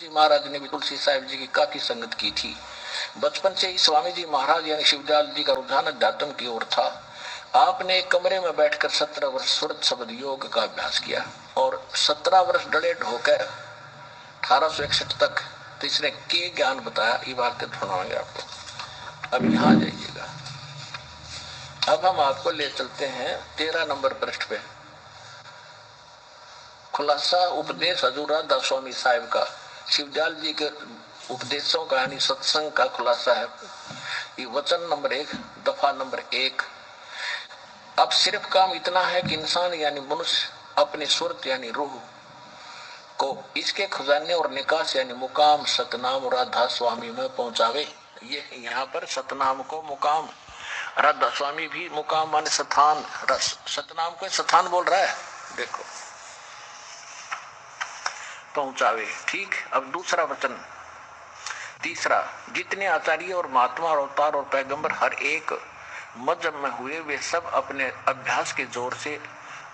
जी महाराज ने भी तुलसी साहिब जी की काफी संगत की थी। बचपन से ही स्वामी जी महाराज यानी शिवदयाल जी का रुझान अध्यात्म की ओर था। आपने एक कमरे में बैठकर 17 वर्ष सुरत शब्द योग का अभ्यास किया और 17 वर्ष डलेट होकर 1861 तक तीसरे के ज्ञान बताया। ये वाक्य सुनाएंगे आपको। अब यहाँ जाइएगा। अब हम आपको ले चलते हैं 13 नंबर पृष्ठ पे। खुलासा उपदेश हजूर दास स्वामी साहिब का, शिवदयाल जी के उपदेशों का यानी सत्संग का खुलासा है। ये वचन नंबर 1 दफा नंबर 1। अब सिर्फ काम इतना है कि इंसान यानी मनुष्य अपनी सुरत यानी रूह को इसके खजाने और निकास यानी मुकाम सतनाम राधा स्वामी में पहुंचावे। ये यहाँ पर सतनाम को मुकाम, राधा स्वामी भी मुकाम माने स्थान, सतनाम को स्थान बोल रहा है, देखो पहुंचावे। ठीक। अब दूसरा वचन तीसरा, जितने आचार्य और महात्मा और अवतार और पैगंबर हर एक मजहब में हुए वे सब अपने अभ्यास के जोर से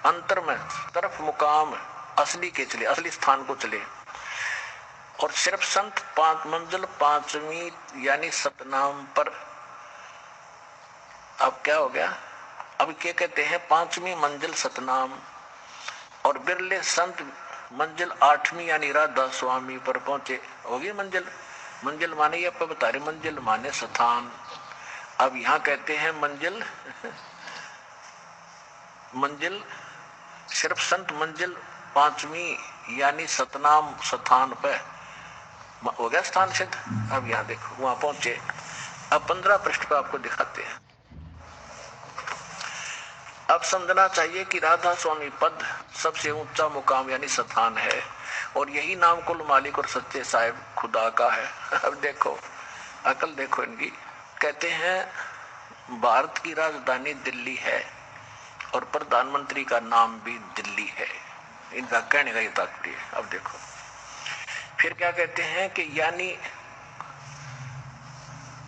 अंतर में तरफ मुकाम असली के चले, असली स्थान को चले। और सिर्फ संत 5 मंजिल 5वीं यानी सतनाम पर। अब क्या हो गया? अब क्या कहते हैं? 5वीं मंजिल सतनाम। और बिरले संत मंजिल 8वीं यानी राधा स्वामी पर पहुंचे। होगी मंजिल। मंजिल माने ये आप बता रहे, मंजिल माने स्थान। अब यहां कहते हैं मंजिल मंजिल सिर्फ संत मंजिल 5वीं यानी सतनाम स्थान पर हो गया स्थान सिद्ध। अब यहां देखो वहां पहुंचे। अब 15 पृष्ठ पर आपको दिखाते हैं। अब समझना चाहिए कि राधा स्वामी पद सबसे ऊंचा मुकाम यानी स्थान है और यही नाम कुल मालिक और सच्चे साहिब खुदा का है। अब देखो अकल देखो इनकी। कहते हैं भारत की राजधानी दिल्ली है और प्रधानमंत्री का नाम भी दिल्ली है। इनका कहने का ये तात्पर्य है। अब देखो फिर क्या कहते हैं कि यानी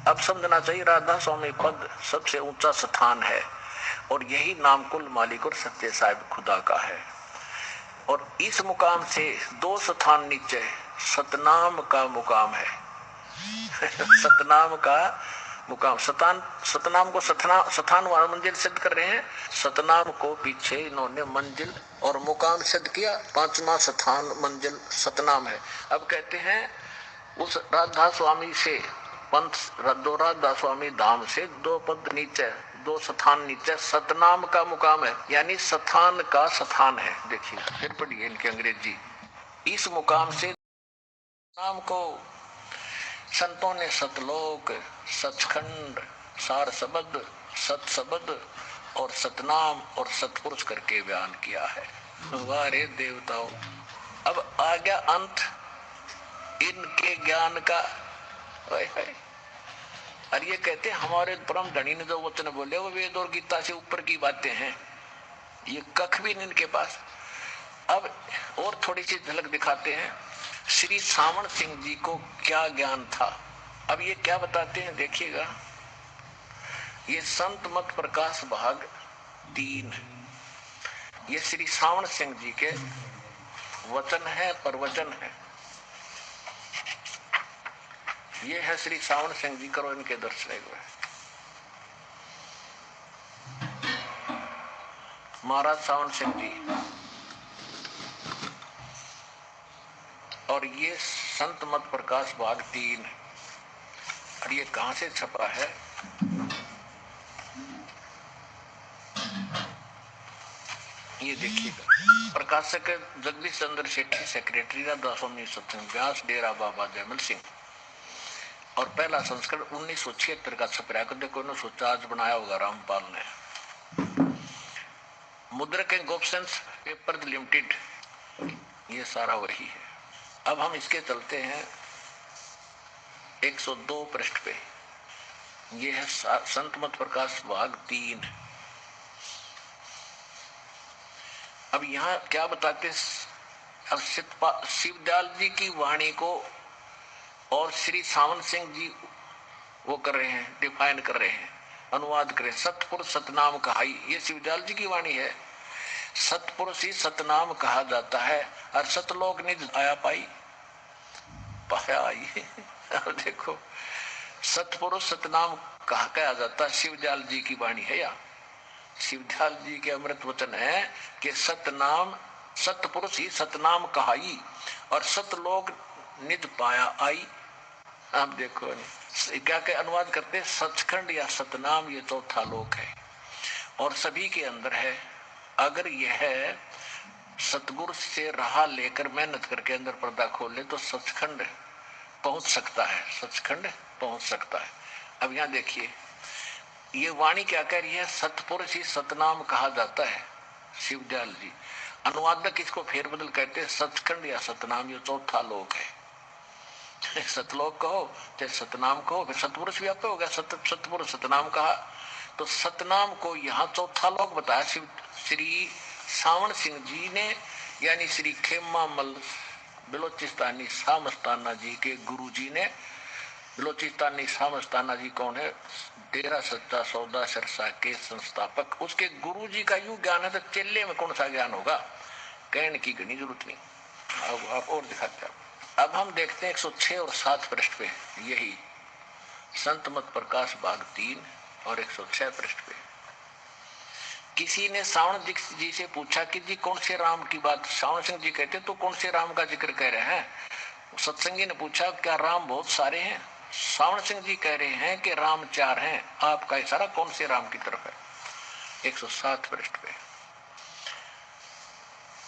अब समझना चाहिए राधा स्वामी पद सबसे ऊंचा स्थान है और यही नाम कुल मालिक और सच्चे साहिब खुदा का है। और इस मुकाम से 2 स्थान नीचे सतनाम का मुकाम है। सतनाम का मुकाम, सतनाम को स्थान वाला मंजिल सिद्ध कर रहे हैं। सतनाम को पीछे इन्होंने मंजिल और मुकाम सिद्ध किया। 5वां स्थान मंजिल सतनाम है। अब कहते हैं उस राधा स्वामी से पंथ राधा स्वामी धाम से 2 पद नीचे, 2 स्थान नीचे सतनाम का मुकाम है यानी स्थान का स्थान है। देखिए फिर पढ़िए इनके अंग्रेजी। इस मुकाम से नाम को संतों ने सतलोक, सचखंड, सार शब्द, सत शब्द और सतनाम और सतपुरुष करके बयान किया है। वारे देवताओं, अब आ गया अंत इनके ज्ञान का। और ये कहते हैं हमारे परम धनी ने जो वचन बोले वो वेद और गीता से ऊपर की बातें हैं। ये कख भी नहीं इनके पास। अब और थोड़ी सी झलक दिखाते हैं श्री सावण सिंह जी को क्या ज्ञान था। अब ये क्या बताते हैं देखिएगा। ये संत मत प्रकाश भाग 3, ये श्री सावण सिंह जी के वचन है, प्रवचन है। ये है श्री सावण सिंह जी। करो इनके दर्शन एक बार। महाराज सावण सिंह जी। और ये संत मत प्रकाश भाग 3। और ये कहां से छपा है? ये देखिएगा। प्रकाशक जगदीश चंद्र सेठी, सेक्रेटरी राधा स्वामी सत्संग व्यास, डेरा बाबा जयमल सिंह। और पहला संस्करण 1976 का छपरा। देखो 1950 बनाया होगा रामपाल ने। मुद्रक एंड गोपसंस पेपर लिमिटेड, ये सारा वही है। अब हम इसके चलते हैं 102 पृष्ठ पे। ये है संत मत प्रकाश भाग 3। अब यहाँ क्या बताते? अब शिवदयाल जी की वाणी को और श्री सावन सिंह जी वो कर रहे हैं, डिफाइन कर रहे हैं, अनुवाद कर रहे हैं। सतपुरुष सतनाम कहा, ये शिवदयाल जी की वाणी है। सतपुरुष ही सतनाम कहा जाता है और सतलोक निज आया पाई। पाया ये। अब देखो सतपुरुष सतनाम कहा जाता है, शिवदयाल जी की वाणी है या शिवदयाल जी के अमृत वचन है कि सतनाम सतपुरुष ही सतनाम कहाई और सतलोक निज पाया आई। आप देखो क्या क्या अनुवाद करते, सचखंड या सतनाम ये चौथा लोक है और सभी के अंदर है। अगर यह सतगुरु से राह लेकर मेहनत करके अंदर पर्दा खोल ले तो सचखंड पहुंच सकता है, सचखंड पहुंच सकता है। अब यहाँ देखिए ये वाणी क्या कह रही है, सतपुरुष ही सतनाम कहा जाता है। शिवदयाल जी अनुवादक इसको फेरबदल कहते हैं, सचखंड या सतनाम ये चौथा लोक है। सतलोक कहो चाहे सतनाम कहो, फिर सतपुरुष भी आपका हो गया, सतपुरुष सतनाम कहा तो सतनाम को यहाँ चौथा लोक बताया। श्री सावण सिंह जी ने यानी श्री खेमा मल बलोचिस्तानी सामस्ताना जी के गुरु जी ने, बलोचिस्तानी सामस्ताना जी कौन है, डेरा सच्चा सौदा सिरसा के संस्थापक, उसके गुरु जी का यूं ज्ञान है तो चेले में कौन सा ज्ञान होगा, कहने की घनी जरूरत नहीं। अब आप और दिखाते हैं। अब हम देखते हैं 106 और 7 पृष्ठ पे यही संत मत प्रकाश भाग 3 और 106 पृष्ठ पे किसी ने सावण जी से पूछा कि जी कौन से राम की बात, सावण सिंह जी कहते तो कौन से राम का जिक्र कह रहे हैं। सत्संगी ने पूछा क्या राम बहुत सारे हैं। सावण सिंह जी कह रहे हैं कि राम 4 हैं, आपका इशारा कौन से राम की तरफ है। 107 पृष्ठ पे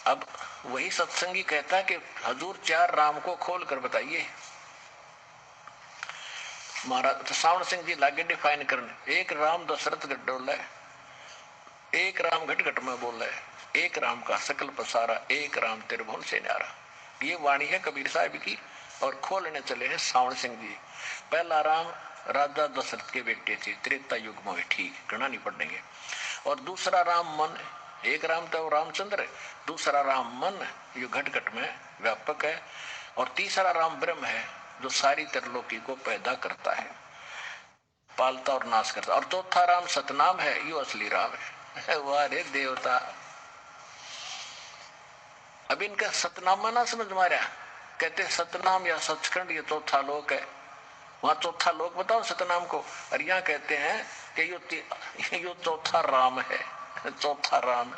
अब वही सत्संगी कहता है कि हजूर 4 राम को खोल कर बताइए। महाराज तो सावण सिंह जी लागे डिफाइन करने, एक राम दशरथ गड्डोला है, एक राम घट घट में बोल है, एक राम का सकल पसारा, एक राम त्रिभुवन से न्यारा। ये वाणी है कबीर साहब की और खोलने चले हैं सावण सिंह जी। पहला राम राजा दशरथ के बेटे थे, त्रेता युग में, ठीक गणा नहीं पढ़ेंगे। और दूसरा राम मन, एक राम तो रामचंद्र है, दूसरा राम मन जो घट घट में व्यापक है, और तीसरा राम ब्रह्म है जो सारी त्रिलोकी को पैदा करता है, पालता और नाश करता। और चौथा राम सतनाम है, यो असली राम है। वाह रे देवता, अब इनका सतनामा ना समझ मारा, कहते सतनाम या सचखंड ये चौथा लोक है, वहां चौथा लोक बताओ सतनाम को, और यहाँ कहते हैं कि यो चौथा राम है, चौथा राम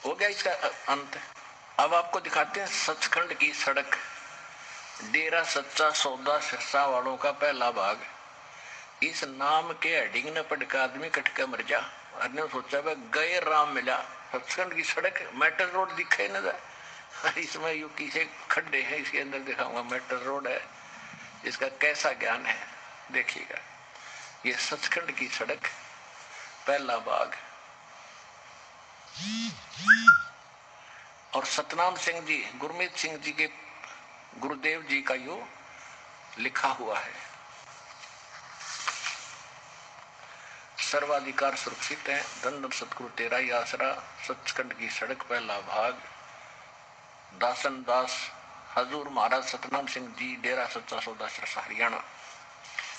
हो गया इसका अंत। अब आपको दिखाते हैं सचखंड की सड़क, डेरा सच्चा सौदा सिरसा वालों का पहला भाग। इस नाम के हेडिंग न पढ़ के आदमी कट के मर जा। अरे सोचा गए राम मिला, सचखंड की सड़क मेटल रोड दिखे न जाए, इसमें यू किसे खड्डे हैं, इसके अंदर दिखाऊंगा मेटल रोड है, इसका कैसा ज्ञान है देखिएगा। ये सचखंड की सड़क पहला भाग। और सतनाम सिंह जी, गुरमीत सिंह जी के गुरुदेव जी का यो लिखा हुआ है। सर्वाधिकार सुरक्षित है, धन धन सतगुरु तेरा ही आसरा, सचखंड की सड़क पहला भाग। दासन दास हजूर महाराज सतनाम सिंह जी, डेरा सच्चा सौदा सिरसा हरियाणा।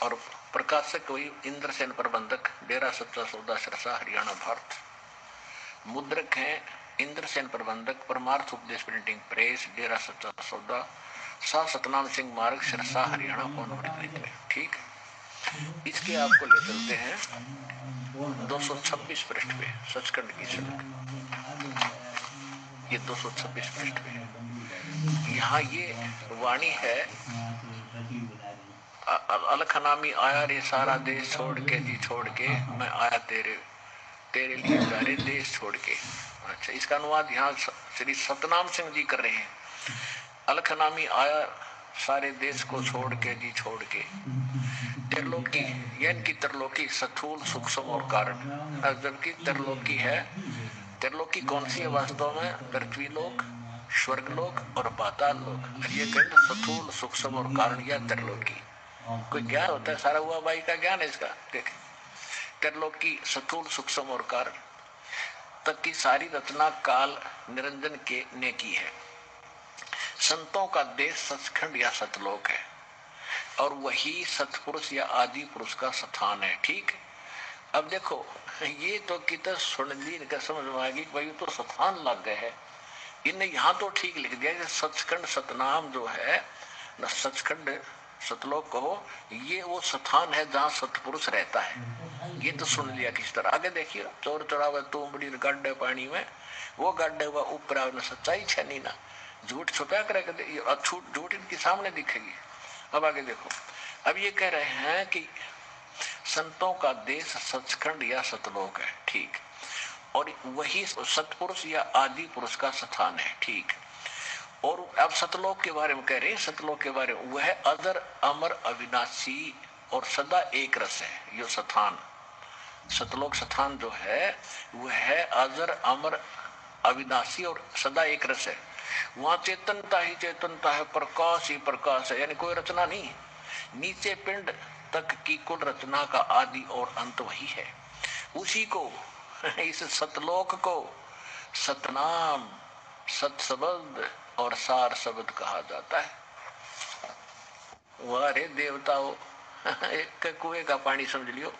और प्रकाशक वही इंद्रसेन प्रबंधक, डेरा सच्चा सौदा सिरसा हरियाणा भारत। मुद्रक हैं इंद्रसेन प्रबंधक, परमार्थ उपदेश प्रिंटिंग प्रेस, डेरा सच्चा सौदा, सा सतनाम सिंह मार्ग सिरसा हरियाणा में। ठीक, इसके आपको ले चलते हैं 226 पृष्ठ पे, सचखंड की सड़क, ये 226 पृष्ठ पे। यहाँ ये वाणी है, अलख नामी आया रे सारा देश छोड़ के जी, छोड़ के मैं आया तेरे लिए सारे देश छोड़ के। अच्छा, इसका अनुवाद यहाँ श्री सतनाम सिंह जी कर रहे हैं। अलख नामी आया सारे देश को छोड़ के जी, छोड़ के त्रिलोकी, यानी कि त्रिलोकी स्थूल सूक्ष्म और कारण, जबकि त्रिलोकी है, त्रिलोकी कौन सी है वास्तव में, पृथ्वी लोक, स्वर्ग लोक और पाताल लोक। ये कहते स्थूल सूक्ष्म और कारण या त्रिलोकी। कोई ज्ञान होता है, सारा हुआ बाई का ज्ञान है इसका। देख, त्रिलोकी स्थूल सूक्ष्म और कारण तक की सारी रचना काल निरंजन के ने की है। संतों का देश सचखंड या सतलोक है, और वही सतपुरुष या आदि पुरुष का स्थान है। ठीक, अब देखो ये तो कितना सुन ली, इनका समझ में आएगी भाई तो स्थान लग गए है। इनने यहाँ तो ठीक लिख दिया कि सचखंड सतनाम जो है न सचखंड सतलोक कहो, ये वो स्थान है जहाँ सतपुरुष रहता है। ये तो सुन लिया किस तरह। आगे देखिए, चोर चढ़ावे तुम बड़ी गड्ढे पानी में, वो गड्ढे हुआ ऊपर न सच्चाई छनी ना, झूठ छुपा कर झूठ इनके सामने दिखेगी। अब आगे देखो, अब ये कह रहे हैं कि संतों का देश सचखंड या सतलोक है, ठीक, और वही सतपुरुष या आदि पुरुष का स्थान है, ठीक। और अब सतलोक के बारे में कह रहे हैं, सतलोक के बारे में, वह अजर अमर अविनाशी और सदा एक रस है। यो स्थान, सतलोक स्थान जो है वह है अजर अमर अविनाशी और सदा एक रस है। वहां चेतनता ही चेतनता है, प्रकाश ही प्रकाश है, यानी कोई रचना नहीं। नीचे पिंड तक की कुल रचना का आदि और अंत वही है। उसी को, इस सतलोक को सतनाम, सत्शब्द और सार शब्द कहा जाता है। वारे देवताओं, एक कुएं का पानी समझ लियो।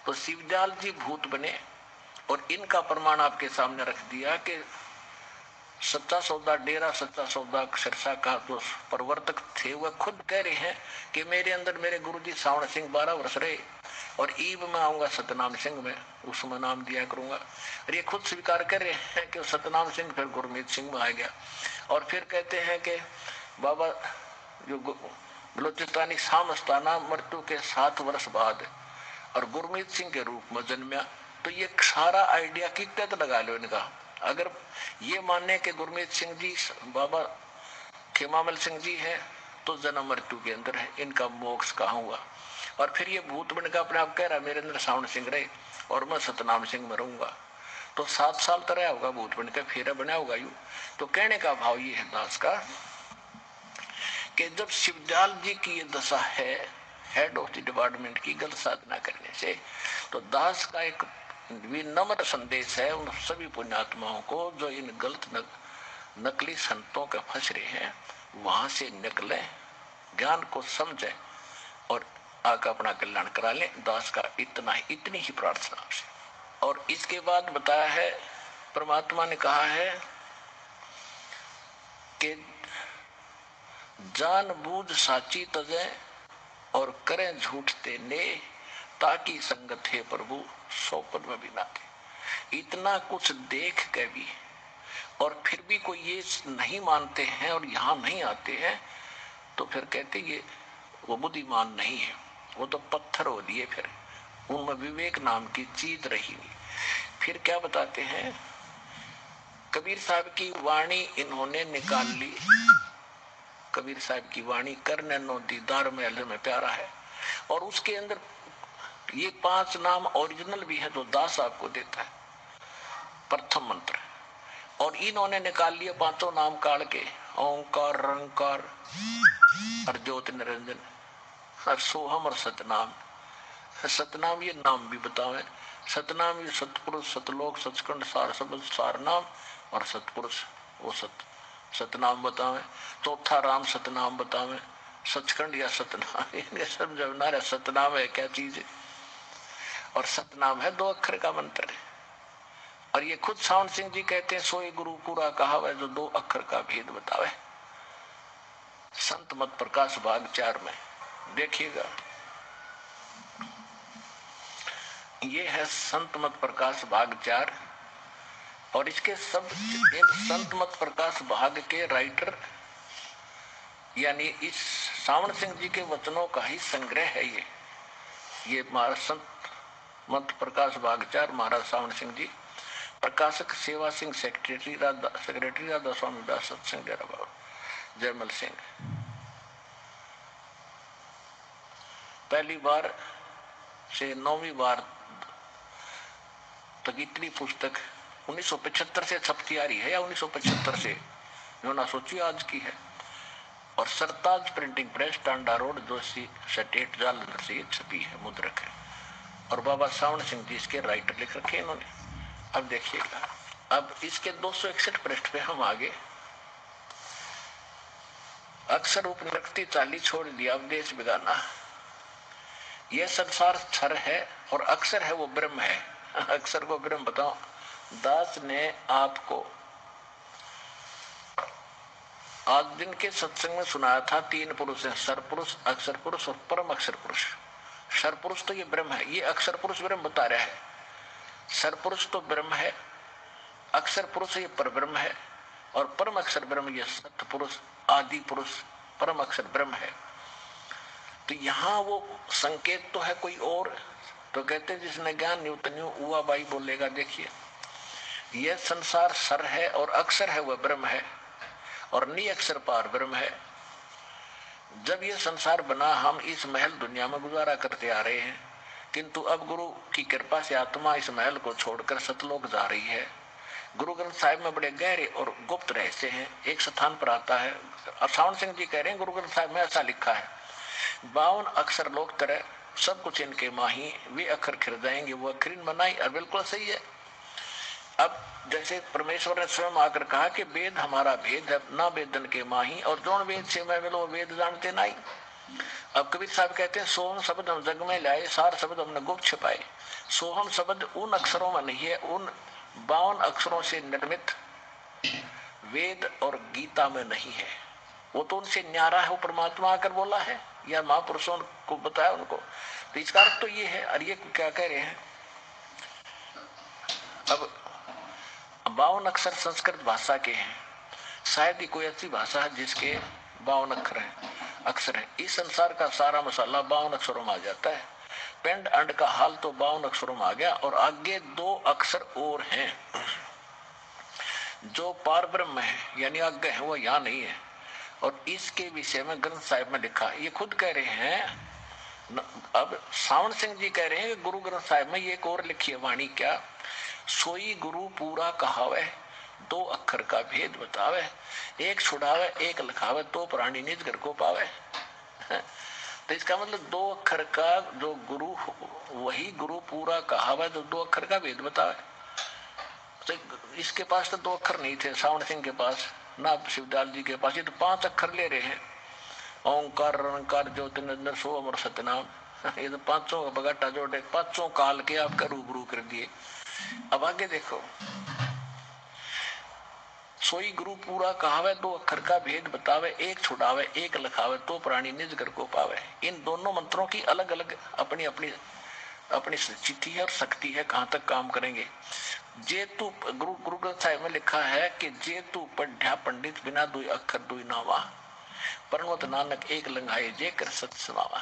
तो शिवदयाल जी भूत बने और इनका प्रमाण आपके सामने रख दिया कि सच्चा सौदा डेरा सच्चा सौदा सिरसा का जो प्रवर्तक थे वह खुद कह रहे हैं कि मेरे अंदर मेरे गुरुजी सावण सिंह 12 वर्ष रहे और ईब में आऊंगा सतनाम सिंह में, उसमें नाम दिया करूंगा। और ये खुद स्वीकार कर रहे हैं कि सतनाम सिंह फिर गुरमीत सिंह में आ गया। और फिर कहते हैं कि बाबा जो बलोचिस्तानी सामस्ताना मृत्यु के 7 वर्ष बाद और गुरमीत सिंह के रूप में जन्मा। तो ये सारा आइडिया की तहत लगा लो इनका। अगर ये मानने के गुरमीत सिंह जी बाबा खेमामल सिंह जी है तो जन्म मृत्यु के अंदर है, इनका मोक्ष कहाँ हुआ। और फिर ये भूत बन का अपने आप कह रहा मेरे अंदर सावण सिंह रहे और मैं सतनाम सिंह में रहूंगा। तो 7 साल तो रहा होगा भूत बन का, फेरा बना होगा यू। तो कहने का भाव ये है दास का कि जब शिवदयाल जी की ये दशा है हेड ऑफ द डिपार्टमेंट की गलत साधना करने से, तो दास का एक विनम्र संदेश है उन सभी पुण्यात्माओं को जो इन गलत नकली संतों के फंस रहे हैं, वहां से निकले, ज्ञान को समझे और आका अपना कल्याण करा ले। दास का इतनी ही प्रार्थना आपसे। और इसके बाद बताया है, परमात्मा ने कहा है कि जानबूझ साची तजे और करें झूठ तेने, ताकि संगत है प्रभु सोपन में भी ना थे। इतना कुछ देख के भी और फिर भी कोई ये नहीं मानते हैं और यहाँ नहीं आते हैं, तो फिर कहते ये वो बुद्धिमान नहीं है, वो तो पत्थर हो दिए, फिर उनमें विवेक नाम की चीज रही नहीं। फिर क्या बताते हैं, कबीर साहब की वाणी इन्होंने निकाल ली। कबीर साहब की वाणी करने नो दीदार में अल्लाह में प्यारा है, और उसके अंदर ये 5 नाम ओरिजिनल भी है जो दास आपको देता है, प्रथम मंत्र। और इन्होंने निकाल लिए 5 नाम काल के, ओंकार, रंकार और ज्योति निरंजन और सोहम और सतनाम। सतनाम ये नाम भी बतावे, सतनाम ये सतपुरुष, सतलोक, सचखंड, सार शब्द, सार नाम और सतपुरुष वो सतनाम बतावे। चौथा राम सतनाम बतावे, सचखंड या सतनाम इन्हें समझना है सतनाम है क्या चीज है। और सतनाम है 2 अक्षर का मंत्र है। और ये खुद सावण सिंह जी कहते हैं सोई गुरु पूरा कहा वह जो 2 अक्षर का भेद बतावे। संत मत प्रकाश भाग 4 में देखिएगा, ये है संत मत प्रकाश भाग 4। और इसके सब इन संत मत प्रकाश भाग के राइटर यानी इस सावण सिंह जी के वचनों का ही संग्रह है। ये महाराज संत मत प्रकाश भाग 4 महाराज सावण सिंह जी, प्रकाशक सेवा सिंह, सेक्रेटरी राधा स्वामी दास सत्संग डेरा बाबा जयमल सिंह। पहली बार से 9वीं बार तक इतनी पुस्तक 1975 से छपती आ रही है, या 1975 से जो ना सोचिए आज की है। और Sartaj printing press, Tanda road, Joshi state, Jalandhar से छपी है, मुद्रक है। और बाबा सावण सिंह जी इसके राइटर लिख रखे इन्होंने। अब देखिएगा, अब इसके 261 पृष्ठ पे हम आगे, अक्षर उपनिषद 40 छोड़ दिया, अब देश बिगाना। यह संसार क्षर है और अक्षर है वो ब्रह्म है। अक्षर को ब्रह्म बताओ। दास ने आपको आज दिन के सत्संग में सुनाया था 3 पुरुष हैं, सरपुरुष, अक्षर पुरुष और परम अक्षर पुरुष। सरपुरुष तो ये ब्रह्म है, ये अक्षर पुरुष ब्रह्म बता रहा है। सरपुरुष तो ब्रह्म है, अक्षर पुरुष ये पर ब्रह्म है, और परम अक्षर ब्रह्म ये सत्य पुरुष, आदि पुरुष, परम अक्षर ब्रह्म है। तो यहाँ वो संकेत तो है कोई और। तो कहते हैं जिसने ज्ञान न्यूतन्यू हुआ बाई बोलेगा। देखिए यह संसार सर है और अक्षर है वह ब्रह्म है, और नी अक्षर पार ब्रह्म है। जब यह संसार बना हम इस महल दुनिया में गुजारा करते आ रहे हैं, किंतु अब गुरु की कृपा से आत्मा इस महल को छोड़कर सतलोक जा रही है। गुरु ग्रंथ साहिब में बड़े गहरे और गुप्त रहस्य हैं। एक स्थान पर आता है, सावन सिंह जी कह रहे हैं गुरु ग्रंथ साहिब में ऐसा लिखा है, 52 अक्षर लोक तरह सब कुछ इनके माही, वे अक्षर खिर जाएंगे वो अखरीन बनाई। और बिल्कुल सही है। अब जैसे परमेश्वर ने स्वयं आकर कहा कि वेद हमारा भेद है, ना वेदन के माही, और जोन वेद से मैं मिलो वेद जानते नहीं। अब कबीर साहब कहते हैं सोहम शब्द हम जग में लाए, सार शब्द हमने गुप्त छिपाए। सोहम शब्द उन अक्षरों में नहीं है, उन 52 अक्षरों से निर्मित वेद और गीता में नहीं है। वो तो उनसे न्यारा है, वो परमात्मा आकर बोला है या महापुरुषों को बताया उनको। तो इसका अर्थ तो ये है। और ये क्या कह रहे हैं, अब 52 अक्षर संस्कृत भाषा के हैं। शायद ही कोई ऐसी भाषा है जिसके 52 अक्षर है। इस संसार का सारा मसाला 52 अक्षरों में आ जाता है। पिंड अंड का हाल तो 52 अक्षरों में आ गया, और आगे 2 अक्षर और हैं जो पार ब्रह्म है, यानी आगे है, वो यहाँ नहीं है। और इसके विषय में ग्रंथ साहिब में लिखा, ये खुद कह रहे हैं। अब सावन सिंह जी कह रहे हैं कि गुरु ग्रंथ साहिब में ये एक और लिखी है वाणी, क्या सोई गुरु पूरा कहावे, 2 अक्षर का भेद बतावे, एक छुड़ावे एक लिखावे, तो प्राणी निज घर को पावे। तो इसका मतलब 2 अक्षर का जो गुरु, वही गुरु पूरा कहावे जो 2 अक्षर का भेद बतावे। तो इसके पास तो 2 अक्षर नहीं थे सावन सिंह के पास, ना शिवदास जी के पास। ये तो 5 अक्षर ले रहे हैं, ओंकार रणकार ज्योतिर्नंदन सोम और सतनाम। ये तो 500 का बगाटा जोड़े 500 काल के आपका रूबरू कर दिए। अब आगे देखो, सोई गुरु पूरा कहावे, 2 अक्षर का भेद बतावे, एक छुड़ावे एक लिखावे, तो प्राणी निज घर को पावे। इन दोनों मंत्रों की अलग अलग अपनी अपनी अपनी चिट्ठी है और शक्ति है, कहां तक काम करेंगे। जे तू गुरु ग्रंथ साहिब में लिखा है कि जे तू पढ़ा पंडित बिना 2 अक्षर 2 नावा, परमत नानक एक लंघाए जे कर सत समावा।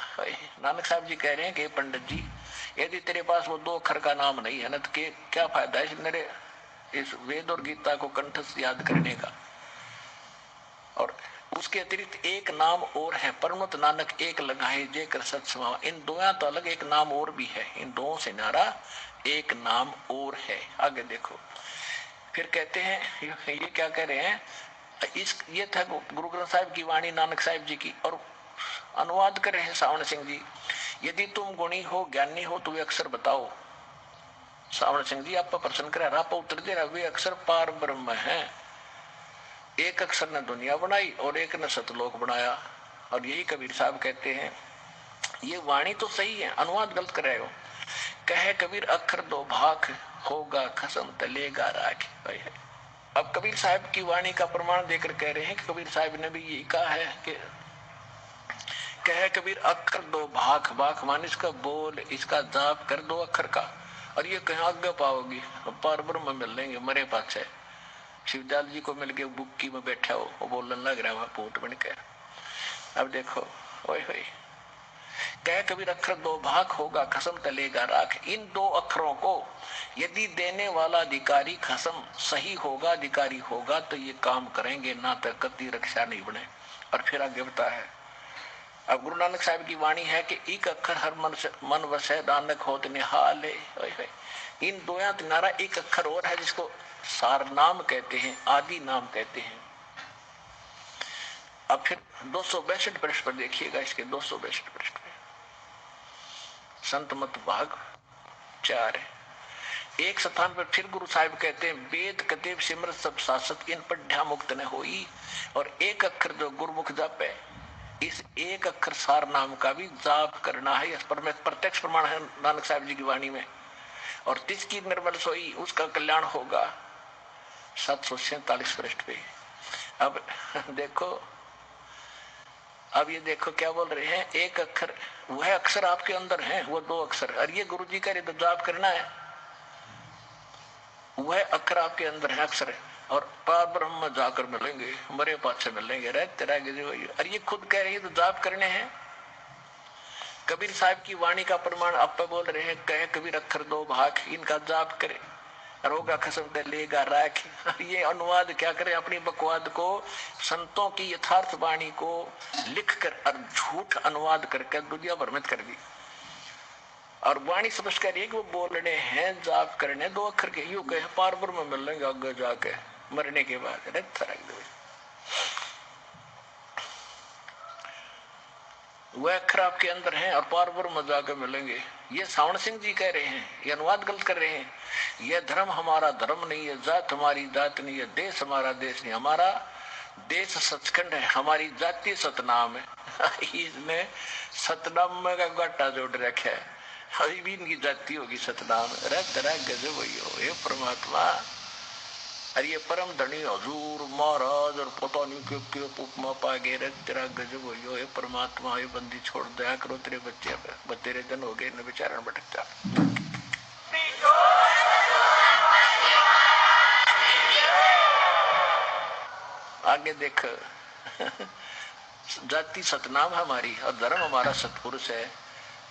नानक साहब जी कह रहे हैं कि पंडित जी, यदि तेरे पास वो 2 अक्षर का नाम नहीं है ना, तो क्या फायदा है मेरे इस वेद और गीता को कंठस्थ याद करने का। और उसके अतिरिक्त एक नाम और है, परमत नानक एक लगाए जे कर सत समावा। इन दोनों तो अलग, एक नाम और भी है, इन दोनों से नारा एक नाम और है। आगे देखो, फिर कहते हैं ये क्या कह रहे हैं, ये था गुरु ग्रंथ साहिब की वाणी नानक साहिब जी की। और अनुवाद कर रहे हैं सावन सिंह जी, यदि तुम गुणी हो ज्ञानी हो तो वे अक्षर बताओ। सावन सिंह जी आप पर प्रश्न करे, आप उत्तर दे रहा, वे अक्षर पार ब्रह्म है। एक अक्षर ने दुनिया बनाई और एक ने सतलोक बनाया। और यही कबीर साहब कहते हैं, ये वाणी तो सही है, अनुवाद गलत कर रहे हो। कहे कबीर अक्षर 2 भाग, होगा खसम तलेगा राख। अब कबीर साहब की वाणी का प्रमाण देकर कह रहे हैं कि कबीर साहब ने भी यही कहा है कि कहे कबीर अक्षर 2 भाग, भाग मान इसका बोल, इसका जाप कर 2 अक्षर का। और ये कहीं आगे पाओगी, पार ब्रह्म मिल लेंगे मरे पास है। शिवदास जी को मिल के बुक्की में बैठा हो, वो बोलने लग रहा है पोट बन के। अब देखो, ओए होए, कह कबीर अक्षर 2 भाग, होगा खसम तलेगा राख। इन 2 अक्षरों को यदि देने वाला अधिकारी खसम सही होगा, अधिकारी होगा, तो ये काम करेंगे, ना तो कति रक्षा नहीं बने। और फिर आगे बता है, अब गुरु नानक साहिब की वाणी है कि एक अक्षर हर मन वसे, नानक होत निहाले। इन 2 तिनारा एक अक्षर और है जिसको सार नाम कहते हैं, आदि नाम कहते हैं। अब फिर 262 पृष्ठ पर देखिएगा, इसके 262 पृष्ठ पे संत मत भाग 4 है। एक स्थान पर फिर गुरु साहिब कहते हैं, वेद कतेब सिमरत सब शासक, इन पढ़ा मुक्त न होई। और एक अक्षर जो गुरुमुख जाप है, इस एक अक्षर सार नाम का भी जाप करना है। इस पर में प्रत्यक्ष प्रमाण है नानक साहिब जी की वाणी में। और तिसकी निर्मल सोई, उसका कल्याण होगा। 747 पृष्ठ पे अब देखो, अब ये देखो क्या बोल रहे हैं, एक अक्षर, वह अक्षर आपके अंदर है, वो दो अक्षर। और ये गुरु जी कह रहे तो जाप करना है, वह अक्षर आपके अंदर है, अक्षर है। और पार ब्रह्म में जाकर मिलेंगे, मरे पाछे मिलेंगे, रहते रहेंगे। और ये खुद कह रही है तो जाप करने हैं। कबीर साहब की वाणी का प्रमाण आप बोल रहे हैं, कहे कबीर अक्षर दो भाग, इनका जाप करे, रोगा खसम लेगा राख। ये अनुवाद क्या करे, अपनी बकवाद को, संतों की यथार्थ वाणी को लिख कर और झूठ अनुवाद करके दुनिया भ्रमित कर दी। और वाणी समझ कर कि वो बोलने हैं, जाप करने, दो अक्षर के, यूं कहे पारपुर में मिल लेंगे आगे जाके मरने के बाद। वह अक्षर आपके अंदर हैं और पारपुर में जाकर मिलेंगे। ये सावण सिंह जी कह रहे हैं, ये अनुवाद गलत कर रहे हैं। यह धर्म हमारा धर्म नहीं है, जात हमारी जात नहीं है, देश हमारा देश नहीं, हमारा देश सचखंड है, हमारी जाति सतनाम है। इसने सतनाम में का घाटा जोड़ रखा है, अभी भी इनकी जाति होगी सतनाम। तेरा गजब ये परमात्मा। अरे ये परम धनी हजूर महाराज और पता नहीं क्यों उपमा पा गए, तेरा गजब हो ये परमात्मा। ये बंदी छोड़ दया करो, तेरे बच्चे तेरे जन हो गए, न बेचारा भटक जा। आगे देख, जाति सतनाम हमारी और धर्म हमारा सतपुरुष है।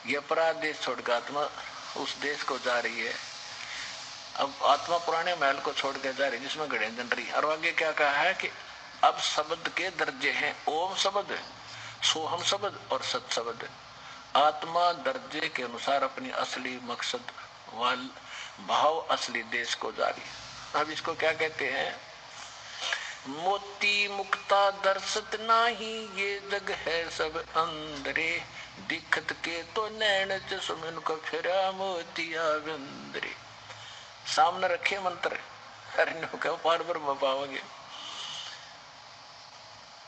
ये अपराध देश छोड़कर आत्मा उस देश को जा रही है। अब आत्मा पुराने महल को छोड़ के जा रही जिसमें घड़े जन रही। और आगे क्या कहा है कि अब शब्द के दर्जे हैं, ओम शब्द, सोहम शब्द और सत शब्द। आत्मा दर्जे के अनुसार अपनी असली मकसद वाल भाव असली देश को जा रही। अब इसको क्या कहते हैं, मोती मुक्ता दर्शत नाही, ये जग है सब अंदरे, दिखत के तो नैन चश्मन को फिरा मोतिया बिंदरे। सामने रखे मंत्र, अरे पार ब्रह्म पाओगे।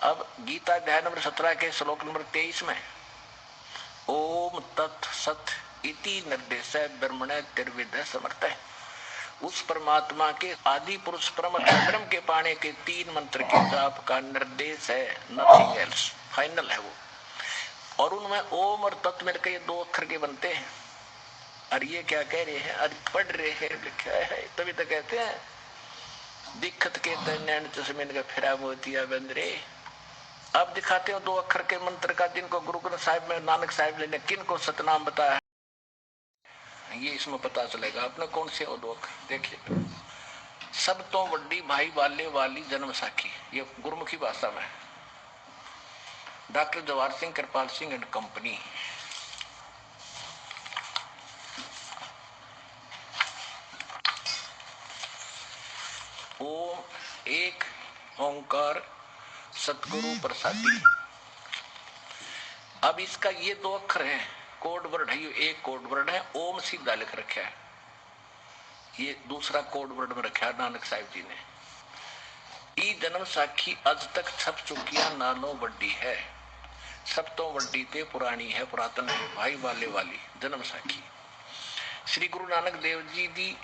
अब गीता अध्याय नंबर 17 के श्लोक नंबर 23 में ओम तत् सत इति निर्देश ब्रह्मण तिर्विद समर्थ है। उस परमात्मा के आदि पुरुष ब्रह्म के पाने के 3 मंत्र के जाप का निर्देश है, नथिंग एल्स, फाइनल है वो। और उनमें ओम और तत् मिलकर ये 2 अक्षर के बनते हैं। और ये क्या कह रहे हैं, अरे पढ़ रहे हैं, लिखा है, तभी तो कहते हैं दिक्कत के नैन चश्मिन का फिरा मोतिया बंदरे। अब दिखाते हो 2 अक्षर के मंत्र का, जिनको गुरु ग्रंथ साहिब में नानक साहिब जी ने किन को सतनाम बताया, ये इसमें पता चलेगा अपने कौन से 2 अक्षर। देखिए, सब तो बड़ी भाई वाले वाली जन्म साखी, ये गुरुमुखी भाषा में doctor Jawahar Singh Kripal Singh and company. ओम एक ओंकार सतगुरु प्रसादी। अब इसका ये 2 अक्षर हैं, कोड वर्ड है, एक कोड वर्ड है, ओम सीधा लिख रखा है, ये दूसरा कोड वर्ड में रखा है नानक साहिब जी ने। ई जन्म साखी अज तक छप चुकिया नानो बड्डी है, सब तो वड्डी ते पुरानी है, पुरातन है, भाई वाले वाली जन्म साखी। श्री गुरु नानक देव जी दी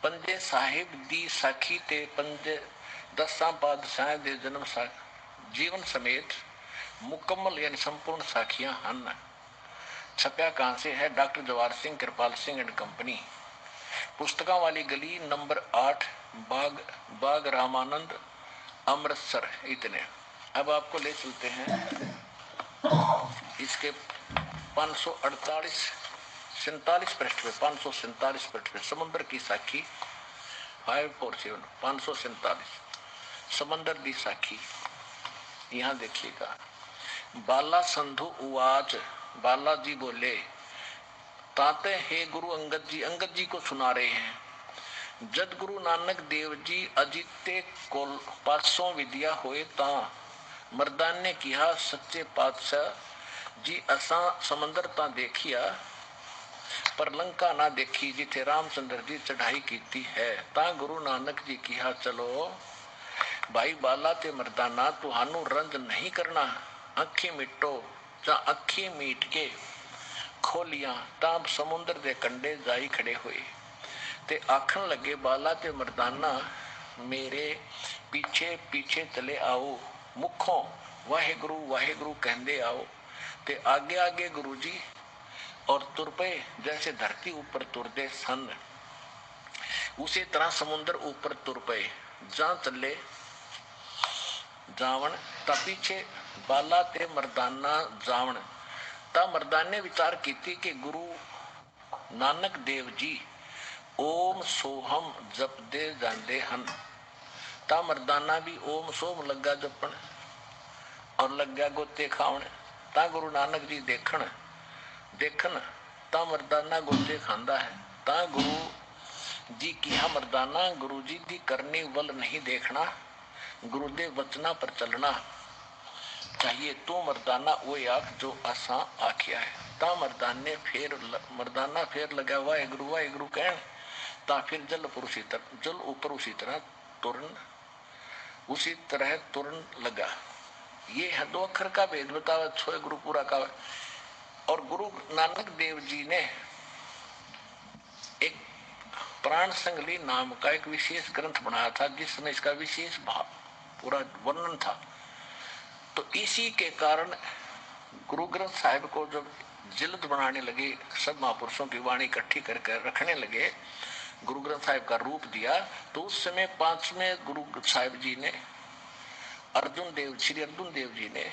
पंजे साहिब दी साखी ते पंजे 10 पातशाह दे जन्म जीवन समेत मुकम्मल यानी संपूर्ण साखियां हन। छपया कहां से है, doctor Jawahar Singh Kripal Singh and company, पुस्तकों वाली गली नंबर 8 बाग रामानंद अमृतसर। इतने। अब आपको ले चलते हैं इसके 547 पृष्ठ पे, 547 पृष्ठ पे समुद्र की साखी 547 547 समंदर दी साखी। यहाँ देखिएगा, बाला संधु उवाच, बालाजी बोले, ताते हे गुरु अंगद जी को सुना रहे हैं। जद गुरु नानक देव जी अजिते कोल पासों विद्या होए ता मर्दान ने कहा, सच्चे पातशाह जी असा समंदर ता देखिया पर लंका ना देखी, जिथे रामचंद्र जी चढ़ाई कीती है। ता गुरु नानक जी कहा, चलो भाई बाला ते मर्दाना, तुहानू रंज नहीं करना, अखी मिटो। जा अखी मीट के खोलिया ता समुद्र दे कंडे जाई खड़े हुए ते आखन लगे, बाला ते मर्दाना मेरे पीछे पीछे चले आओ, मुखों वाहेगुरु कहंदे आओ। ते आगे आगे गुरु जी और तुर पे जैसे धरती ऊपर तुरदे सन, उसी तरह समुद्र ऊपर तुर पे जहां चले जावण। ता पीछे बाला ते मर्दाना जावण। ता मर्दान ने विचार की थी कि गुरु नानक देव जी ओम सोहम जप दे जाते हन। ता मर्दाना भी ओम सोम लगा जपन और लग गया गोते खावन। ता गुरु नानक जी देखन ता मर्दाना गोते खांदा है। ता गुरु जी की हा मर्दाना, गुरु जी दी करनी वल नहीं देखना, गुरुदेव वचना पर चलना चाहिए। तो मर्दाना वो आख जो असा आखिया है। ता मर्दाना फेर लगा वाहेगुरु कहन। ता फिर जल ऊपर उसी तरह तुरन लगा। ये है 2 अक्षर का भेद बतावा, 6 गुरु पूरा का। और गुरु नानक देव जी ने एक प्राण संगली नाम का एक विशेष ग्रंथ बनाया था, जिसमें इसका विशेष भाव पूरा वर्णन था। तो इसी के कारण गुरु ग्रंथ साहिब को जब जिल्द बनाने लगे, सब महापुरुषों की वाणी इकट्ठी करके रखने लगे, गुरु ग्रंथ साहिब का रूप दिया, तो उस समय 5वें गुरु साहिब जी ने श्री अर्जुन देव जी ने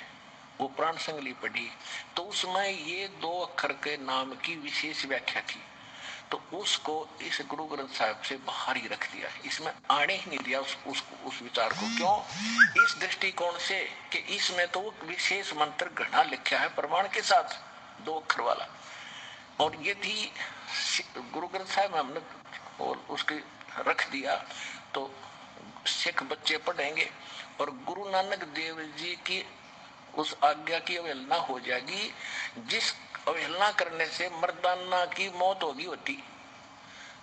वो प्राण संगली पढ़ी। तो उसमें ये 2 अक्षर के नाम की विशेष व्याख्या की। तो उसको इस गुरु ग्रंथ साहिब से बाहर ही रख दिया, इसमें आने ही नहीं दिया उस विचार को। क्यों? इस दृष्टिकोण से कि इसमें तो विशेष मंत्र घना लिखा है प्रमाण के साथ 2 अक्षर वाला। और ये थी गुरु ग्रंथ साहिब में हमने और उसके रख दिया तो सिख बच्चे पढ़ेंगे और गुरु नानक देव जी की उस आज्ञा की अवहेलना हो जाएगी, जिस अवहेलना करने से मर्दाना की मौत होती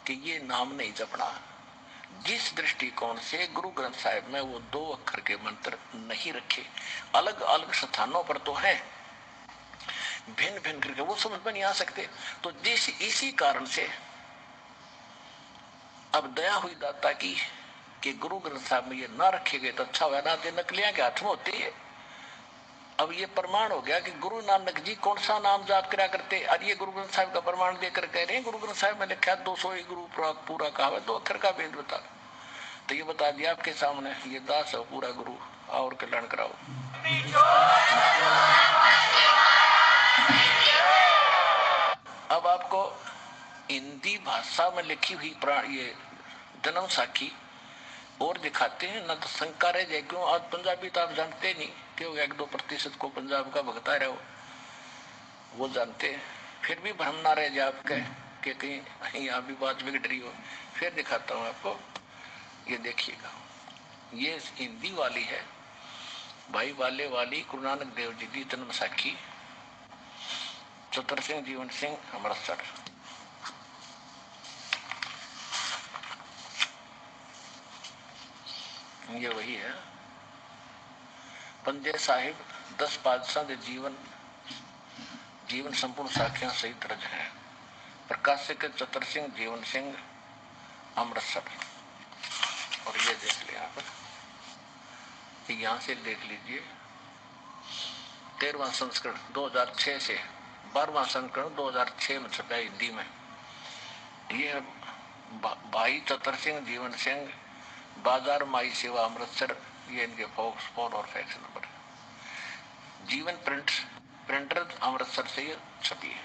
कि ये नाम नहीं जपना। जिस दृष्टिकोण से गुरु ग्रंथ साहिब में वो 2 अक्षर के मंत्र नहीं रखे, अलग अलग स्थानों पर तो हैं, भिन्न भिन्न करके वो समझ में नहीं आ सकते। तो इसी कारण से अब दया हुई दाता की कि गुरु ग्रंथ साहिब में ये ना रखे गए तो अच्छा हुआ, ना तो नकलियां के हाथ में होती है। अब ये प्रमाण हो गया कि गुरु नानक जी कौन सा नाम जाप करा करते, और ये गुरु ग्रंथ साहिब का प्रमाण देकर कह रहे हैं गुरु ग्रंथ साहिब में लिखा 200 गुरु पूरा कहा, 2 अक्षर का भेद बता। तो ये बता दिया आपके सामने, ये दास है पूरा गुरु, और कल्याण कराओ। अब आपको हिंदी भाषा में लिखी हुई ये जन्म साखी और दिखाते हैं, न तो शंका रह जाए। क्यों? आज पंजाबी तो आप जानते नहीं, क्यों 1-2% को पंजाब का भगता रहो वो जानते हैं, फिर भी भ्रम ना रह जाए आपके कि कहीं यहाँ भी बात बिगड़ रही हो। फिर दिखाता हूँ आपको, ये देखिएगा, ये हिंदी वाली है, भाई वाले वाली गुरु नानक देव जी की जन्म साखी, चतर सिंह जीवन सिंह अमृतसर। ये वही है। पंजे साहिब 10 बादशाह के जीवन संपूर्ण साखियां सही दर्ज है। प्रकाशक चतर सिंह जीवन सिंह अमृतसर। और ये देख लिया आप, यहां से देख लीजिए 13वां संस्करण 2006 से 12वां संस्करण 2006 में छपा हिंदी में। ये भाई चतर सिंह जीवन सिंह बाजार माई सेवा अमृतसर, ये इनके फोन और फैक्स नंबर। जीवन प्रिंटर अमृतसर से ये छपी है।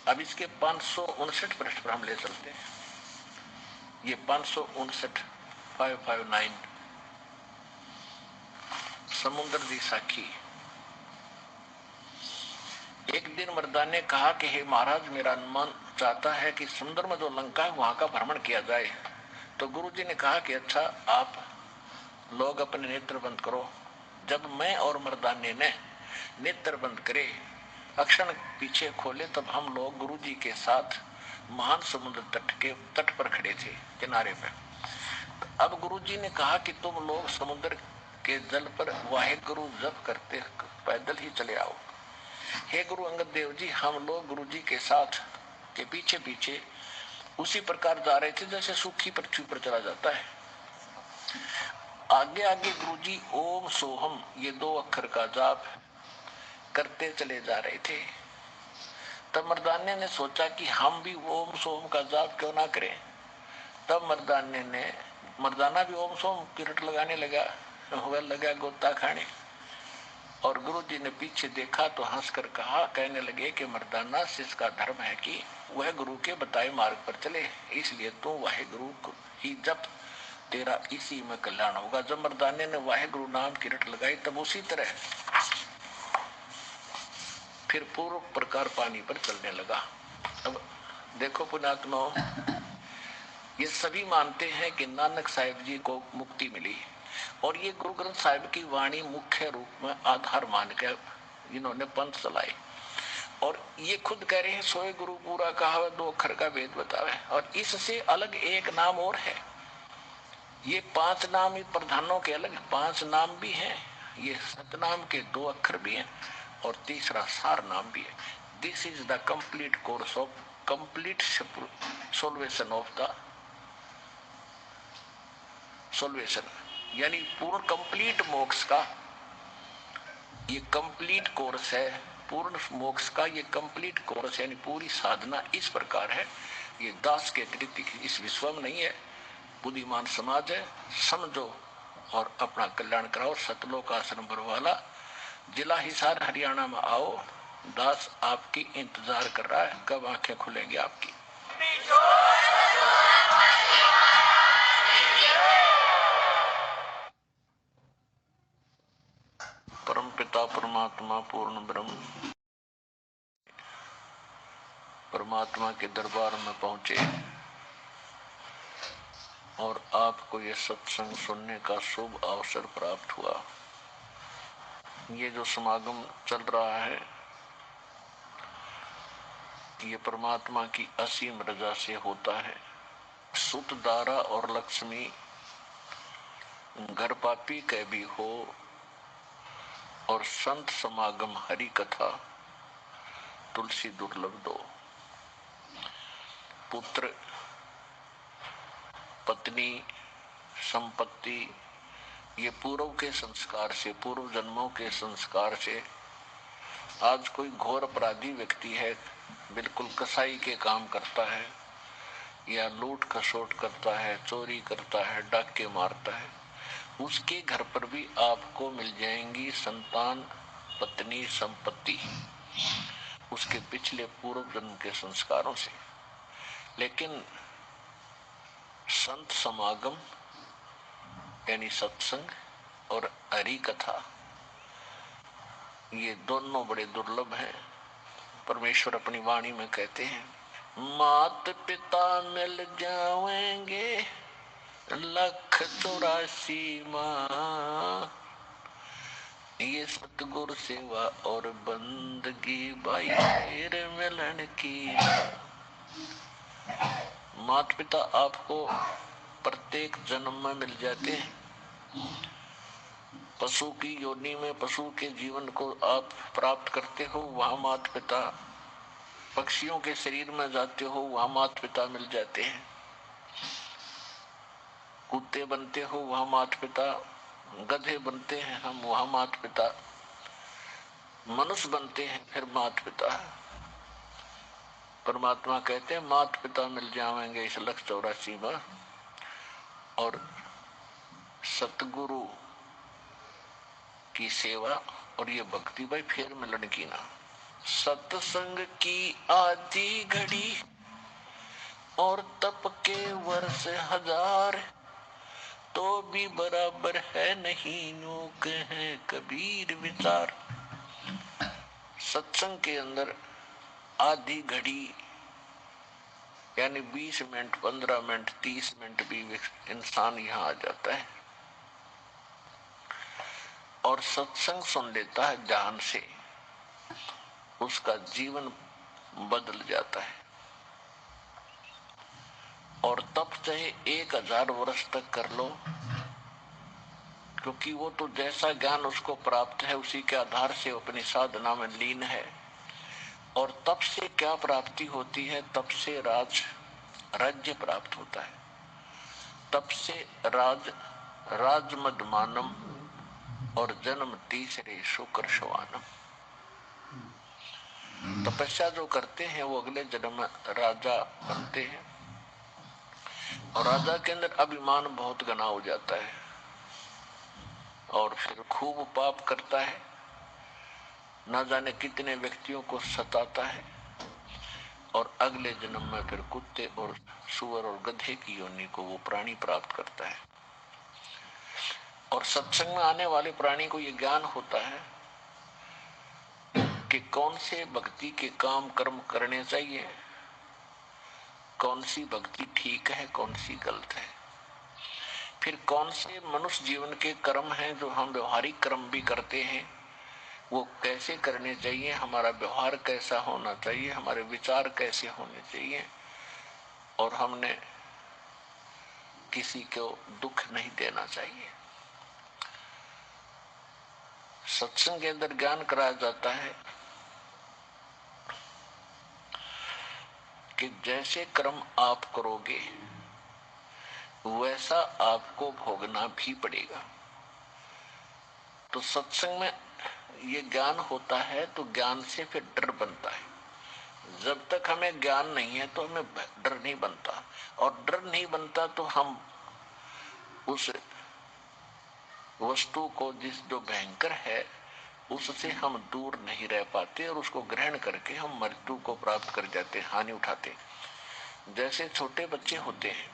अब इसके 559 पृष्ठ पर हम ले चलते हैं। ये 559 समुद्र दी साखी। एक दिन मर्दान ने कहा कि हे महाराज, मेरा मन चाहता है कि समुद्र में जो लंका है वहां का भ्रमण किया जाए। तो गुरुजी ने कहा कि अच्छा, आप लोग अपने नेत्र बंद करो। जब मैं और मर्दाने ने नेत्र बंद करे, अक्षण पीछे खोले, तब हम लोग गुरुजी के साथ महान समुद्र तट पर खड़े थे, किनारे पर। अब गुरुजी ने कहा कि तुम लोग समुद्र के जल पर वाहेगुरु जप करते पैदल ही चले आओ। हे गुरु अंगद देव जी, हम लोग गुरुजी के साथ के पीछे पीछे उसी प्रकार जा रहे थे जैसे सूखी पृथ्वी पर चला जाता है। आगे आगे गुरुजी ओम सोहम ये 2 अक्षर का जाप करते चले जा रहे थे। तब मर्दाने ने सोचा कि हम भी ओम सोम का जाप क्यों ना करें। तब मर्दाना भी ओम सोम की रट लगाने लगा, वह लगा गोता खाने। और गुरुजी ने पीछे देखा तो हंसकर कहा, कहने लगे कि मर्दाना, शिष्य का धर्म है कि वह गुरु के बताए मार्ग पर चले, इसलिए तू वाहे गुरु को ही जप, तेरा इसी में कल्याण होगा। जब मर्दाने ने वाहे गुरु नाम की रट लगाई तब उसी तरह फिर पूर्व प्रकार पानी पर चलने लगा। अब देखो पुण्यात्मा, ये सभी मानते हैं कि नानक साहिब जी को मुक्ति मिली और ये गुरु ग्रंथ साहिब की वाणी मुख्य रूप में आधार मान के इन्होंने पंथ चलाए। और ये खुद कह रहे हैं सोए गुरु पूरा कहा 2 अक्षर का वेद बतावे। और इससे अलग एक नाम और है। ये 5 नाम ही प्रधानों के अलग 5 नाम भी हैं। ये सतनाम के 2 अक्षर भी हैं और तीसरा सार नाम भी है। This is the complete course of complete solution of the solution, यानी पूर्ण कंप्लीट मोक्ष का ये कंप्लीट कोर्स है। पूर्ण मोक्ष का ये कंप्लीट कोर्स यानी पूरी साधना इस प्रकार है। ये दास के अतिरिक्त इस विश्व में नहीं है। बुद्धिमान समाज है, समझो और अपना कल्याण कराओ। सतलोक आश्रम बरवाला, जिला हिसार, हरियाणा में आओ। दास आपकी इंतजार कर रहा है, कब आंखें खुलेंगी आपकी। परम पिता परमात्मा पूर्ण ब्रह्म परमात्मा के दरबार में पहुंचे और आपको ये सत्संग सुनने का शुभ अवसर प्राप्त हुआ। ये जो समागम चल रहा है ये परमात्मा की असीम रजा से होता है। सुत दारा और लक्ष्मी घर पापी के भी हो और संत समागम हरि कथा तुलसी दुर्लभ दो। पुत्र, पत्नी, संपत्ति ये पूर्व के संस्कार से, पूर्व जन्मों के संस्कार से आज कोई घोर अपराधी व्यक्ति है, बिल्कुल कसाई के काम करता है या लूट खसोट करता है, चोरी करता है, डाके मारता है, उसके घर पर भी आपको मिल जाएंगी संतान, पत्नी, संपत्ति उसके पिछले पूर्व जन्म के संस्कारों से। लेकिन संत समागम यानी सत्संग और हरि कथा ये दोनों बड़े दुर्लभ हैं। परमेश्वर अपनी वाणी में कहते हैं, मात पिता मिल जाएंगे 1,84 माँ, ये सतगुरु सेवा और बंदगी भाई मेरे मिलन की। माता पिता आपको प्रत्येक जन्म में मिल जाते हैं। पशु की योनि में पशु के जीवन को आप प्राप्त करते हो, वहां माता पिता, पक्षियों के शरीर में जाते हो, वहां माता पिता मिल जाते हैं। कुत्ते बनते हो, वहां माता पिता, गधे बनते हैं हम, वहां माता पिता, मनुष्य बनते हैं, फिर माता पिता। परमात्मा कहते हैं माता पिता मिल जाएंगे इस 1,84 में और सतगुरु की सेवा और ये भक्ति भाई फिर मिलन की ना। सत्संग की आधी घड़ी और तप के वर्ष 1000 तो भी बराबर है नहीं नूक है कबीर विचार। सत्संग के अंदर आधी घड़ी यानी 20 मिनट, 15 मिनट, 30 मिनट भी इंसान यहाँ आ जाता है और सत्संग सुन लेता है ध्यान से, उसका जीवन बदल जाता है। और तब चाहे 1000 वर्ष तक कर लो, क्योंकि वो तो जैसा ज्ञान उसको प्राप्त है उसी के आधार से अपनी साधना में लीन है। और तब से क्या प्राप्ति होती है? तब से राज्य प्राप्त होता है। तब से राजमद मानम और जन्म तीसरे शुक्र शवानम। तपस्या जो करते हैं वो अगले जन्म में राजा बनते हैं, और राजा के अंदर अभिमान बहुत घना हो जाता है और फिर खूब पाप करता है, न जाने कितने व्यक्तियों को सताता है, और अगले जन्म में फिर कुत्ते और सुअर और गधे की योनि को वो प्राणी प्राप्त करता है। और सत्संग में आने वाले प्राणी को ये ज्ञान होता है कि कौन से भक्ति के काम कर्म करने चाहिए, कौन सी भक्ति ठीक है, कौन सी गलत है, फिर कौन से मनुष्य जीवन के कर्म हैं जो हम व्यवहारिक कर्म भी करते हैं वो कैसे करने चाहिए, हमारा व्यवहार कैसा होना चाहिए, हमारे विचार कैसे होने चाहिए, और हमने किसी को दुख नहीं देना चाहिए। सत्संग के अंदर ज्ञान कराया जाता है कि जैसे कर्म आप करोगे वैसा आपको भोगना भी पड़ेगा। तो सत्संग में ये ज्ञान होता है तो ज्ञान से फिर डर बनता है। जब तक हमें ज्ञान नहीं है तो हमें डर नहीं बनता, और डर नहीं बनता तो हम उस वस्तु को जो भयंकर है उससे हम दूर नहीं रह पाते, और उसको ग्रहण करके हम मृत्यु को प्राप्त कर जाते, हानि उठाते। जैसे छोटे बच्चे होते हैं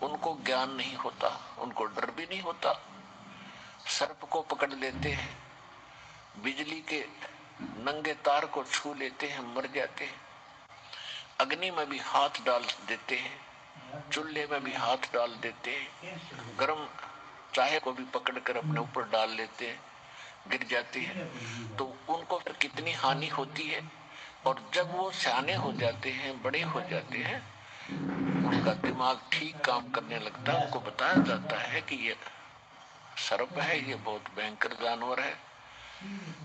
उनको ज्ञान नहीं होता, उनको डर भी नहीं होता, सर्प को पकड़ लेते हैं, बिजली के नंगे तार को छू लेते हैं, मर जाते हैं, अग्नि में भी हाथ डाल देते हैं, चूल्हे में भी हाथ डाल देते हैं, गर्म चाय को भी पकड़कर अपने ऊपर डाल लेते हैं, गिर जाती है। तो उनको फिर कितनी हानि होती है। और जब वो सियाने हो जाते हैं, बड़े हो जाते हैं, उनका दिमाग ठीक काम करने लगता है, उनको बताया जाता है कि ये सर्प है, ये बहुत भयंकर जानवर है,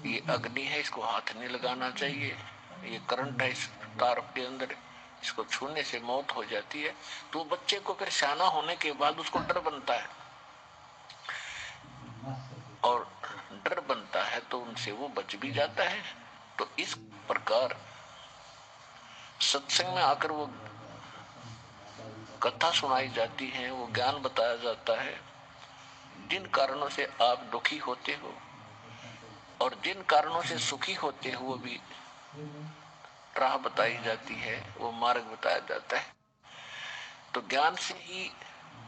ये अग्नि है, इसको हाथ नहीं लगाना चाहिए, ये करंट है इस तार के अंदर, इसको छूने से मौत हो जाती है। तो बच्चे को फिर सियाना होने के बाद उसको डर बनता है, और डर बनता है तो उनसे वो बच भी जाता है। तो इस प्रकार सत्संग में आकर वो कथा सुनाई जाती है, वो ज्ञान बताया जाता है। जिन कारणों से आप दुखी होते हो और जिन कारणों से सुखी होते हो वो भी राह बताई जाती है, वो मार्ग बताया जाता है। तो ज्ञान से ही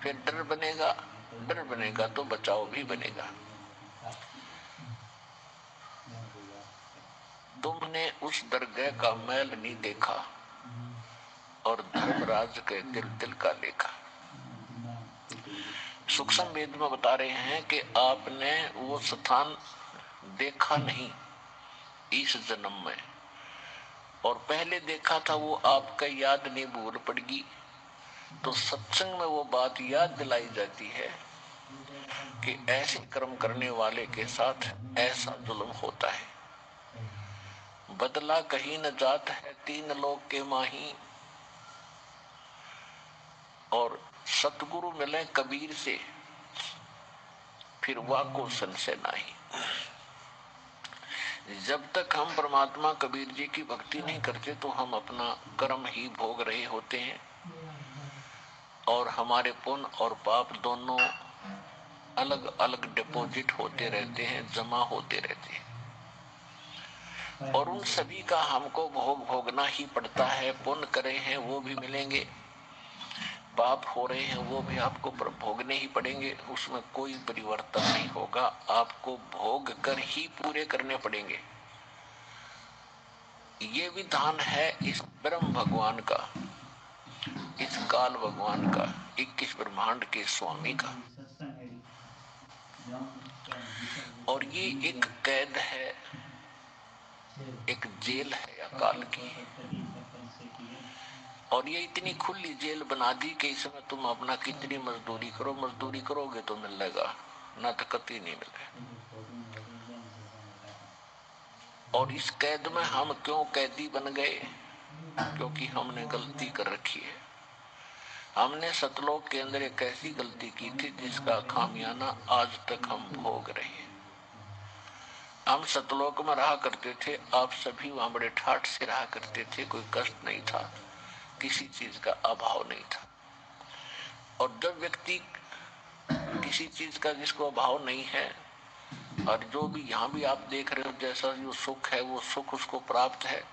फिर डर बनेगा, डर बनेगा तो बचाव भी बनेगा। तुमने उस दरगाह का मैल नहीं देखा और धर्मराज के दिल दिल का लेखा। सूक्ष्म वेद में बता रहे हैं कि आपने वो स्थान देखा नहीं इस जन्म में, और पहले देखा था वो आपका याद नहीं भूल पड़गी। तो सत्संग में वो बात याद दिलाई जाती है कि ऐसे कर्म करने वाले के साथ ऐसा जुल्म होता है। बदला कहीं न जात है, तीन लोग के माही, और सतगुरु मिले कबीर से फिर वाको संशय नहीं। जब तक हम परमात्मा कबीर जी की भक्ति नहीं करते तो हम अपना कर्म ही भोग रहे होते हैं, और हमारे पुण्य और पाप दोनों अलग अलग डिपॉजिट होते रहते हैं, जमा होते रहते हैं, और उन सभी का हमको भोग भोगना ही पड़ता है। पुण्य करे हैं वो भी मिलेंगे, पाप हो रहे हैं वो भी आपको भोगने ही पड़ेंगे, उसमें कोई परिवर्तन नहीं होगा, आपको भोग कर ही पूरे करने पड़ेंगे। ये विधान है इस ब्रह्म भगवान का, इस काल भगवान का, 21 ब्रह्मांड के स्वामी का। और ये एक कैद है, एक जेल है अकाल की, और ये इतनी खुली जेल बना दी कि इसमें तुम अपना कितनी मजदूरी करो, मजदूरी करोगे तो मिलेगा, ना तो कतई नहीं मिलेगा। और इस कैद में हम क्यों कैदी बन गए? क्योंकि हमने गलती कर रखी है। हमने सतलोक के अंदर एक ऐसी गलती की थी जिसका खामियाना आज तक हम भोग रहे हैं। हम सतलोक में रहा करते थे, आप सभी वहां बड़े ठाठ से रहा करते थे, कोई कष्ट नहीं था, किसी चीज का अभाव नहीं था। और जब व्यक्ति किसी चीज का जिसको अभाव नहीं है, और जो भी यहाँ भी आप देख रहे हो जैसा जो सुख है वो सुख उसको प्राप्त है,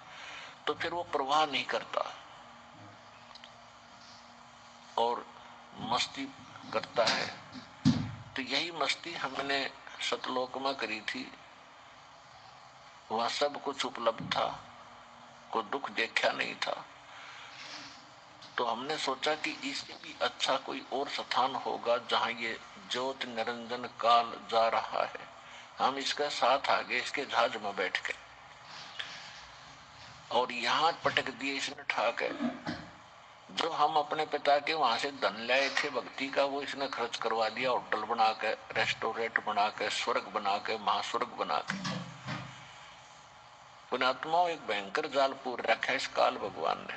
तो फिर वो प्रवाह नहीं करता और मस्ती करता है। तो यही मस्ती हमने सतलोक में करी थी। वहां सब कुछ उपलब्ध था, कोई दुख देखा नहीं था। तो हमने सोचा कि इससे भी अच्छा कोई और स्थान होगा जहां ये ज्योत निरंजन काल जा रहा है। हम इसका साथ आगे इसके जहाज में बैठ गए और यहाँ पटक दिए इसने ठाक है। जो हम अपने पिता के वहां से धन लाए थे भक्ति का, वो इसने खर्च करवा दिया होटल बना के, रेस्टोरेंट बना के, स्वर्ग बना के, महास्वर्ग बना के। पुण्यात्माओं, एक भयंकर जाल पूर रखा है इस काल भगवान ने।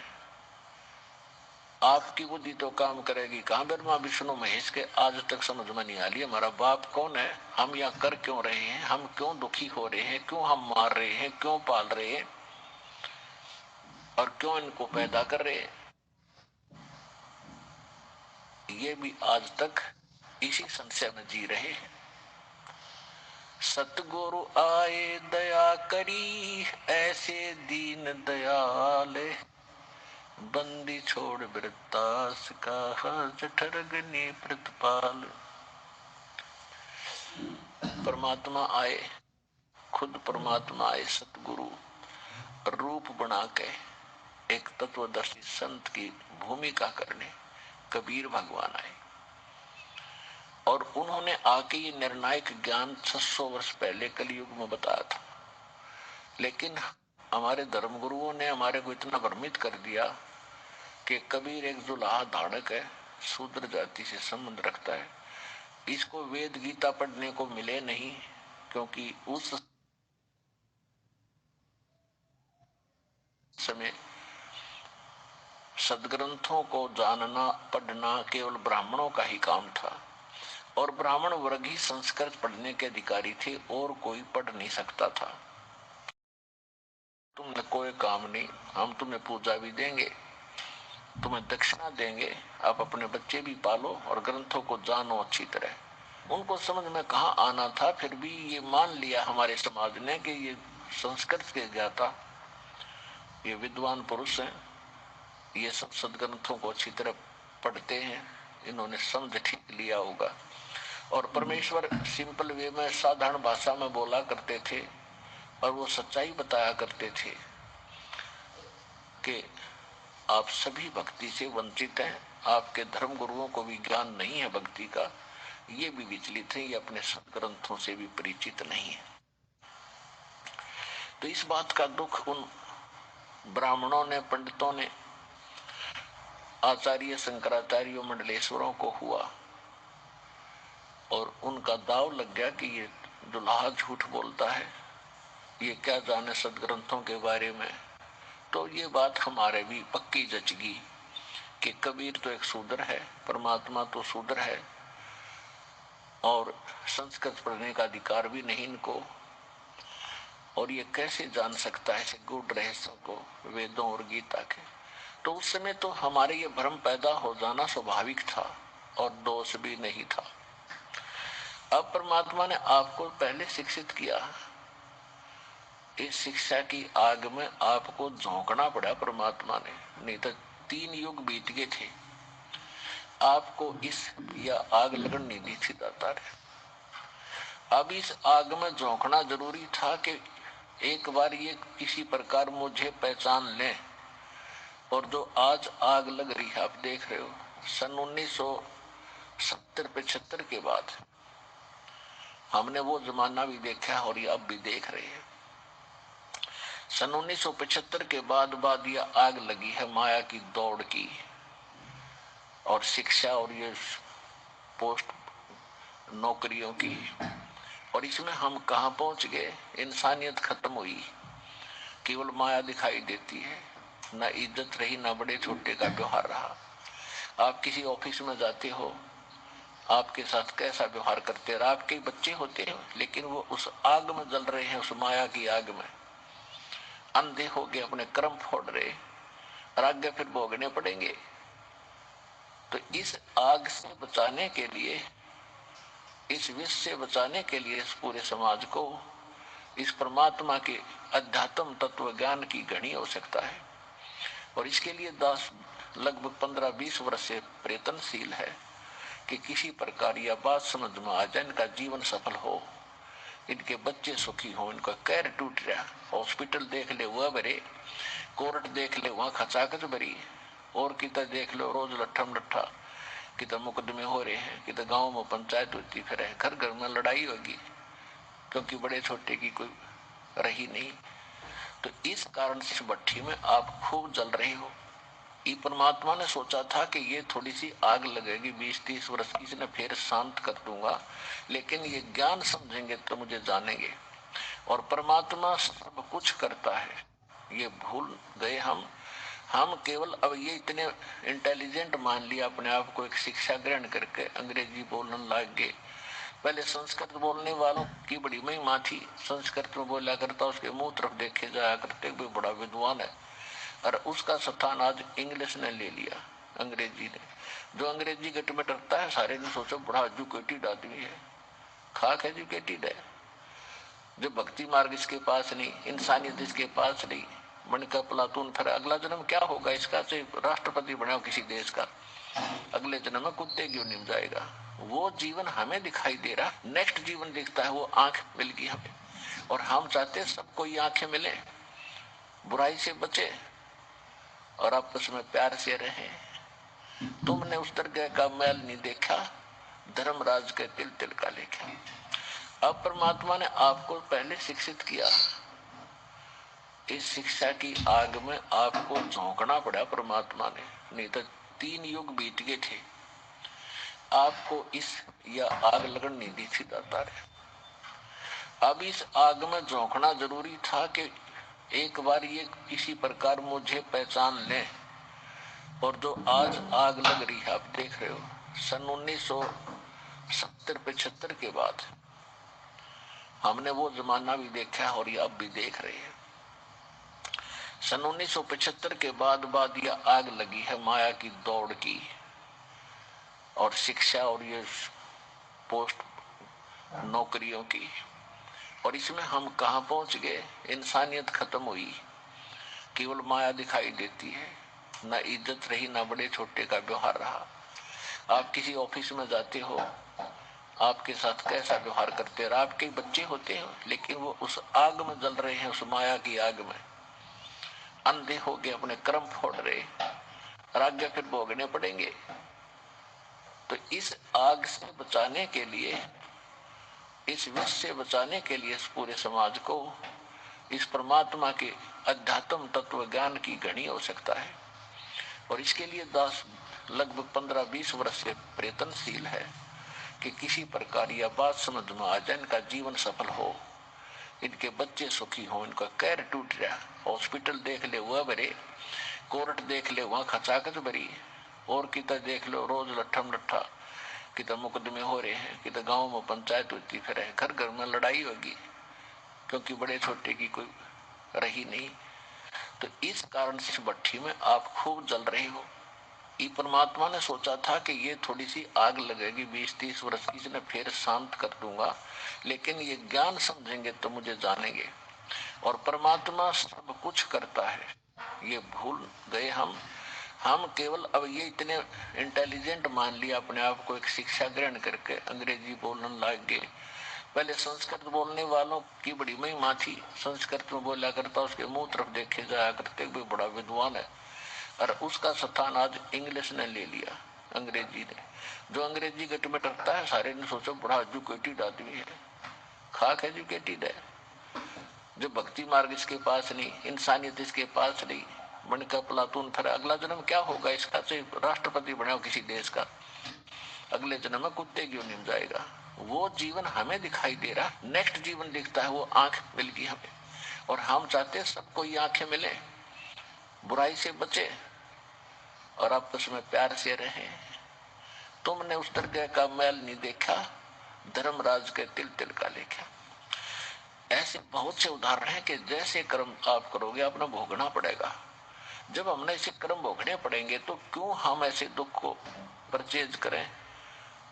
आपकी बुद्धि तो काम करेगी कहां, ब्रह्मा विष्णु महेश के आज तक समझ में नहीं आ रही हमारा बाप कौन है, हम यहाँ कर क्यों रहे हैं, हम क्यों दुखी हो रहे हैं, क्यों हम मार रहे हैं, क्यों पाल रहे हैं और क्यों इनको पैदा कर रहे हैं। ये भी आज तक इसी संशय में जी रहे हैं। सतगुरु आए दया करी, ऐसे दीन दयाल, बंदी छोड़ वृत्तास का जठरगनी प्रतिपाल। परमात्मा आए, खुद परमात्मा आए, सतगुरु रूप बना के एक तत्वदर्शी संत की भूमिका करने कबीर भगवान आए और उन्होंने आके ये निर्णायक ज्ञान 600 वर्ष पहले कलयुग में बताया था। लेकिन हमारे धर्मगुरुओं ने हमारे को इतना भ्रमित कर दिया कि कबीर एक जुलाहा धाड़क है, शूद्र जाति से संबंध रखता है, इसको वेद गीता पढ़ने को मिले नहीं, क्योंकि उस समय सदग्रंथों को जानना पढ़ना केवल ब्राह्मणों का ही काम था और ब्राह्मण वर्ग ही संस्कृत पढ़ने के अधिकारी थे और कोई पढ़ नहीं सकता था। तुमने कोई काम नहीं, हम तुम्हें पूजा भी देंगे, तुम्हें दक्षिणा देंगे, आप अपने बच्चे भी पालो और ग्रंथों को जानो अच्छी तरह। उनको समझ में कहाँ आना था, फिर भी ये मान लिया हमारे समाज ने कि ये संस्कृत के ज्ञाता, ये विद्वान पुरुष हैं, ये सब सदग्रंथों को अच्छी तरह पढ़ते हैं, इन्होंने समझ ठीक लिया होगा। और परमेश्वर सिंपल वे में साधारण भाषा में बोला करते थे और वो सच्चाई बताया करते थे कि आप सभी भक्ति से वंचित हैं, आपके धर्म गुरुओं को भी ज्ञान नहीं है भक्ति का, ये भी विचलित है, ये अपने सदग्रंथों से भी परिचित नहीं है। तो इस बात का दुख उन ब्राह्मणों ने, पंडितों ने, आचार्य शंकराचार्यों मंडलेश्वरों को हुआ और उनका दाव लग गया कि ये दुल्हा झूठ बोलता है, ये क्या जाने सदग्रंथों के बारे में। तो ये बात हमारे भी पक्की जच गई कि कबीर तो एक शूद्र है, परमात्मा तो शूद्र है और संस्कृत पढ़ने का अधिकार भी नहीं इनको, और ये कैसे जान सकता है ऐसे गूढ़ रहस्यों को, वेदों और गीता के। तो उस समय तो हमारे ये भ्रम पैदा हो जाना स्वाभाविक था और दोष भी नहीं था। अब परमात्मा ने आपको पहले शिक्षित किया, इस शिक्षा की आग में आपको झोंकना पड़ा परमात्मा ने, नहीं तो 3 युग बीत गए थे, आपको इस या आग लगन नहीं दी थी दाता ने। अब इस आग में झोंकना जरूरी था कि एक बार ये किसी प्रकार मुझे पहचान ले। और जो आज आग लग रही है, आप देख रहे हो, सन 1970-75 के बाद हमने वो जमाना भी देखा और ये अब भी देख रहे हैं। सन 1975 के बाद यह आग लगी है माया की दौड़ की और शिक्षा और ये पोस्ट नौकरियों की, और इसमें हम कहां पहुंच गए, इंसानियत खत्म हुई, केवल माया दिखाई देती है, ना इज्जत रही, ना बड़े छोटे का व्यवहार रहा। आप किसी ऑफिस में जाते हो, आपके साथ कैसा व्यवहार करते हैं, आपके बच्चे होते हैं, लेकिन वो उस आग में जल रहे हैं, उस माया की आग में अंधे हो गए, अपने कर्म फोड़ रहे और आगे फिर भोगने पड़ेंगे। तो इस आग से बचाने के लिए, इस विष से बचाने के लिए इस पूरे समाज को इस परमात्मा के अध्यात्म तत्व ज्ञान की घनी आवश्यकता है। और इसके लिए दास लगभग 15-20 वर्ष से प्रयत्नशील है कि किसी प्रकार यह बात समझ में आ जाए, इनका जीवन सफल हो, इनके बच्चे सुखी हो, इनका कैर टूट रहा, हॉस्पिटल देख ले वह भरे, कोर्ट देख ले वहां खचाखच भरी, और किधर देख लो रोज लट्ठम लट्ठा, किधर मुकदमे हो रहे हैं, किधर गांव में पंचायत होती फिर है, घर घर में लड़ाई होगी, क्योंकि बड़े छोटे की कोई रही नहीं। तो इस कारण से इस भट्ठी में आप खूब जल रहे हो। ये परमात्मा ने सोचा था कि ये थोड़ी सी आग लगेगी 20-30 वर्ष की, इसने फिर शांत कर दूंगा, लेकिन ये ज्ञान समझेंगे तो मुझे जानेंगे। और परमात्मा सब कुछ करता है, ये भूल गए हम केवल अब ये इतने इंटेलिजेंट मान लिया अपने आप को, एक शिक्षा ग्रहण करके अंग्रेजी बोलने लग गए। पहले संस्कृत बोलने वालों की बड़ी महिमा थी, संस्कृत में बोला करता, उसके मुंह तरफ देखे जाया करते, कोई बड़ा विद्वान है, और उसका स्थान आज इंग्लिश ने ले लिया, अंग्रेजी ने। जो अंग्रेजी गट में डरता है, सारे ने सोचो बड़ा एजुकेटेड आदमी है, खाक एजुकेटेड है। जो भक्ति मार्ग इसके पास नहीं, इंसानियत इसके पास नहीं, मन का प्लातून, फिर अगला जन्म क्या होगा इसका, से राष्ट्रपति बना किसी देश का, अगले जन्म में कुत्ते क्यों निम जाएगा। वो जीवन हमें दिखाई दे रहा, नेक्स्ट जीवन दिखता है, वो आंख मिल गई हमें, और हम चाहते हैं सबको ये आंखें मिले, बुराई से बचे और आपस में प्यार से रहे। तुमने उस दरगाह का मैल नहीं देखा, धर्मराज के तिल तिल का लेखा। अब परमात्मा ने आपको पहले शिक्षित किया, इस शिक्षा की आग में आपको झोंकना पड़ा परमात्मा ने, नहीं तो 3 युग बीत गए थे, आपको इस या आग लगन नहीं दीक्षित आता रहे। अब इस आग में झोंकना जरूरी था कि एक बार ये किसी प्रकार मुझे पहचान ले। और जो आज आग लग रही है, आप देख रहे हो, सन 1970-75 के बाद हमने वो जमाना भी देखा और ये अब भी देख रहे हैं। सन 1975 के बाद यह आग लगी है माया की दौड़ की, और शिक्षा और ये पोस्ट नौकरियों की, और इसमें हम कहां पहुंच गए, इंसानियत खत्म हुई, केवल माया दिखाई देती है, ना इज्जत रही, ना बड़े छोटे का व्यवहार रहा। आप किसी ऑफिस में जाते हो, आपके साथ कैसा व्यवहार करते हैं, आपके बच्चे होते हैं, लेकिन वो उस आग में जल रहे हैं, उस माया की आग में अंधे हो गए, अपने कर्म फोड़ रहे और आगे फिर भोगने पड़ेंगे। तो इस आग से बचाने के लिए, इस विष से बचाने के लिए इस पूरे समाज को इस परमात्मा के अध्यात्म तत्व ज्ञान की घनी आवश्यकता है। और इसके लिए दास लगभग 15-20 वर्ष से प्रयत्नशील है कि किसी प्रकार यह बात समझ में आ जाए, इनका जीवन सफल हो, इनके बच्चे सुखी हो, इनका कैर टूट रहा, हॉस्पिटल देख ले वह भरे, कोर्ट देख ले वहां खचाखच भरी, और किधर देख लो रोज लट्ठम लट्ठा, किधर मुकदमे हो रहे हैं, किधर गांव में पंचायत होती फिर है, घर घर में लड़ाई होगी, क्योंकि बड़े छोटे की कोई रही नहीं। तो इस कारण से इस भट्ठी में आप खूब जल रहे हो। ये परमात्मा ने सोचा था कि ये थोड़ी सी आग लगेगी 20-30 वर्ष की, इसने फिर शांत कर दूंगा, लेकिन ये ज्ञान समझेंगे तो मुझे जानेंगे। और परमात्मा सब कुछ करता है, ये भूल गए हम केवल अब ये इतने इंटेलिजेंट मान लिया अपने आप को, एक शिक्षा ग्रहण करके अंग्रेजी बोलने लग गए। पहले संस्कृत बोलने वालों की बड़ी महिमा थी, संस्कृत में बोला करता, उसके मुंह तरफ देखे जाया करते, कोई बड़ा विद्वान है, और उसका स्थान आज इंग्लिश ने ले लिया, अंग्रेजी ने। जो अंग्रेजी गट में डरता है, सारे ने सोचो बड़ा एजुकेटेड आदमी है, खाक एजुकेटेड है। जो भक्ति मार्ग इसके पास नहीं, इंसानियत इसके पास नहीं, मन का प्लातून, फिर अगला जन्म क्या होगा इसका, से राष्ट्रपति बना किसी देश का, अगले जन्म में कुत्ते क्यों निम जाएगा। वो जीवन हमें दिखाई दे रहा, नेक्स्ट जीवन दिखता है, वो आंख मिल गई हमें, और हम चाहते हैं सबको ये आंखें मिले, बुराई से बचे और आपस में प्यार से रहे। तुमने उस तरह का मैल नहीं देखा, धर्मराज के तिल तिल का लेखा। ऐसे बहुत से उदाहरण हैं कि जैसे कर्म आप करोगे आपने भोगना पड़ेगा। जब हमने ऐसे कर्म भोगने पड़ेंगे तो क्यों हम ऐसे दुख को परचेज करें,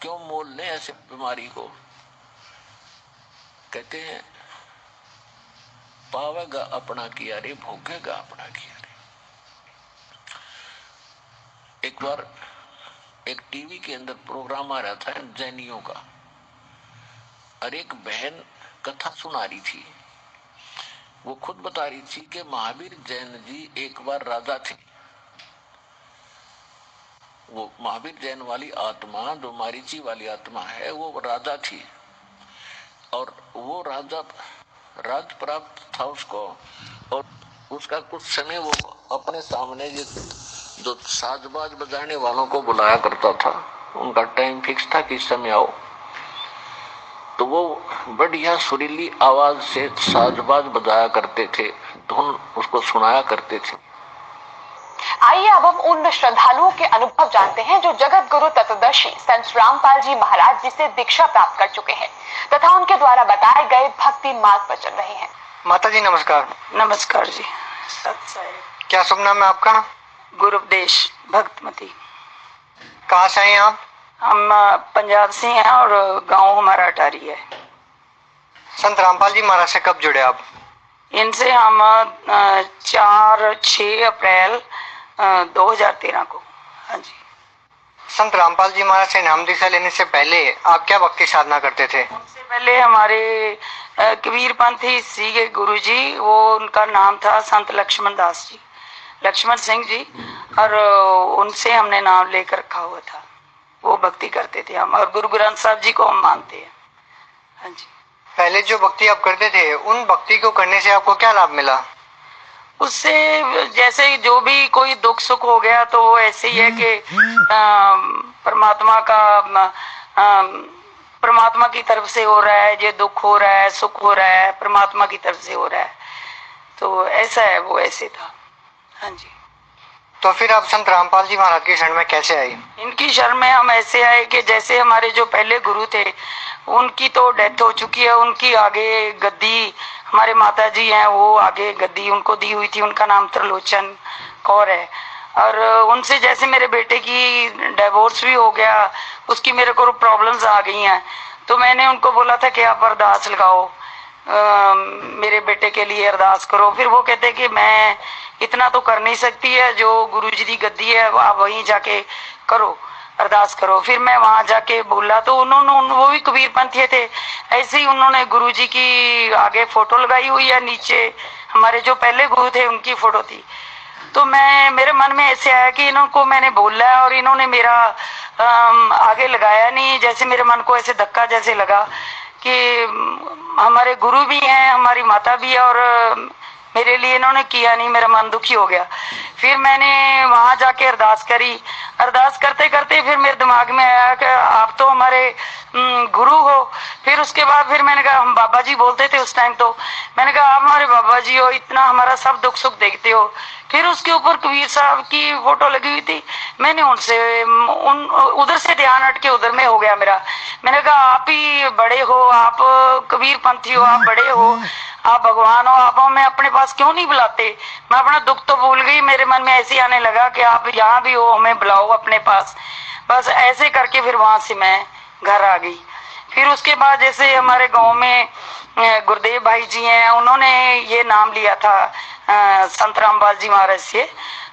क्यों मोल लें ऐसे बीमारी को। कहते हैं पावेगा अपना किया रे, भोगेगा अपना किया रे। एक बार एक टीवी के अंदर प्रोग्राम आ रहा था जैनियों का, और एक बहन कथा सुना रही थी। वो खुद बता रही थी कि महावीर जैन जी एक बार राजा थे। वो महावीर जैन वाली आत्मा, जो मारीची वाली आत्मा है, वो राजा थी। और वो राजा राज प्राप्त था उसको, और उसका कुछ समय वो अपने सामने जो साजबाज बजाने वालों को बुलाया करता था, उनका टाइम फिक्स था कि समय आओ, तो वो बढ़िया सुरीली आवाज से साजबाज बजाया करते थे, धुन उसको सुनाया करते थे। आइए अब हम उन श्रद्धालुओं के अनुभव जानते हैं जो जगत गुरु तत्वदर्शी संत रामपाल जी महाराज जी से दीक्षा प्राप्त कर चुके हैं तथा उनके द्वारा बताए गए भक्ति मार्ग पर चल रहे हैं। माता जी नमस्कार। नमस्कार जी। क्या शुभ नाम है आपका? गुरुपदेश भक्तमती। कहाँ से हैं आप? हम पंजाब से हैं और गांव हमारा अटारी है। संत रामपाल जी महाराज से कब जुड़े आप? इनसे हम 4-6 अप्रैल 2013 को। हाँ जी। संत रामपाल जी महाराज से नाम दीक्षा लेने से पहले आप क्या भक्ति साधना करते थे? उनसे पहले हमारे कबीर पंथी श्री के गुरु जी, वो उनका नाम था संत लक्ष्मण दास जी, लक्ष्मण सिंह जी, और उनसे हमने नाम लेकर रखा हुआ था। वो भक्ति करते थे हम, और गुरु ग्रंथ साहब जी को हम मानते हैं। हाँ जी। पहले जो भक्ति आप करते थे, उन भक्ति को करने से आपको क्या लाभ मिला? उससे जैसे जो भी कोई दुख सुख हो गया तो वो ऐसे ही है कि परमात्मा की तरफ से हो रहा है, ये दुख हो रहा है, सुख हो रहा है, परमात्मा की तरफ से हो रहा है, तो ऐसा है, वो ऐसे था। हाँ जी। तो फिर आप संत रामपाल जी महाराज की शरण में कैसे आई? इनकी शरण में हम ऐसे आए कि जैसे हमारे जो पहले गुरु थे उनकी तो डेथ हो चुकी है, उनकी आगे गद्दी हमारे माता जी हैं, वो आगे गद्दी उनको दी हुई थी, उनका नाम त्रिलोचन कौर है। और उनसे जैसे मेरे बेटे की डिवोर्स भी हो गया, उसकी मेरे को प्रॉब्लम्स आ गई हैं, तो मैंने उनको बोला था कि आप अरदास लगाओ, मेरे बेटे के लिए अरदास करो। फिर वो कहते कि मैं इतना तो कर नहीं सकती है, जो गुरुजी की गद्दी है आप वहीं जाके करो, अरदास करो। फिर मैं वहां जाके बोला तो उन्होंने, वो भी कबीर पंथी थे, ऐसे ही उन्होंने गुरुजी की आगे फोटो लगाई हुई है, नीचे हमारे जो पहले गुरु थे उनकी फोटो थी। तो मेरे मन में ऐसे आया कि इनको मैंने बोला और इन्होंने मेरा आगे लगाया नहीं, जैसे मेरे मन को ऐसे धक्का जैसे लगा कि हमारे गुरु भी हैं, हमारी माता भी है, और मेरे लिए इन्होंने किया नहीं, मेरा मन दुखी हो गया। फिर मैंने वहां जाके अरदास करी, अरदास करते करते फिर मेरे दिमाग में आया कि आप तो हमारे गुरु हो। फिर उसके बाद फिर मैंने कहा, हम बाबा जी बोलते थे उस टाइम, तो मैंने कहा आप हमारे बाबा जी हो, इतना हमारा सब दुख सुख देखते हो। फिर उसके ऊपर कबीर साहब की फोटो लगी हुई थी, मैंने उनसे उधर से ध्यान हट के उधर में हो गया मेरा। मैंने कहा आप ही बड़े हो, आप कबीर पंथी हो, आप बड़े हो, आप भगवान हो, आप हमें अपने पास क्यों नहीं बुलाते। मैं अपना दुख तो भूल गई, मेरे मन में ऐसे आने लगा कि आप यहाँ भी हो, हमें बुलाओ अपने पास। बस ऐसे करके फिर वहां से मैं घर आ गई। फिर उसके बाद जैसे हमारे गांव में गुरुदेव भाई जी हैं, उन्होंने ये नाम लिया था संत रामपाल जी महाराज से,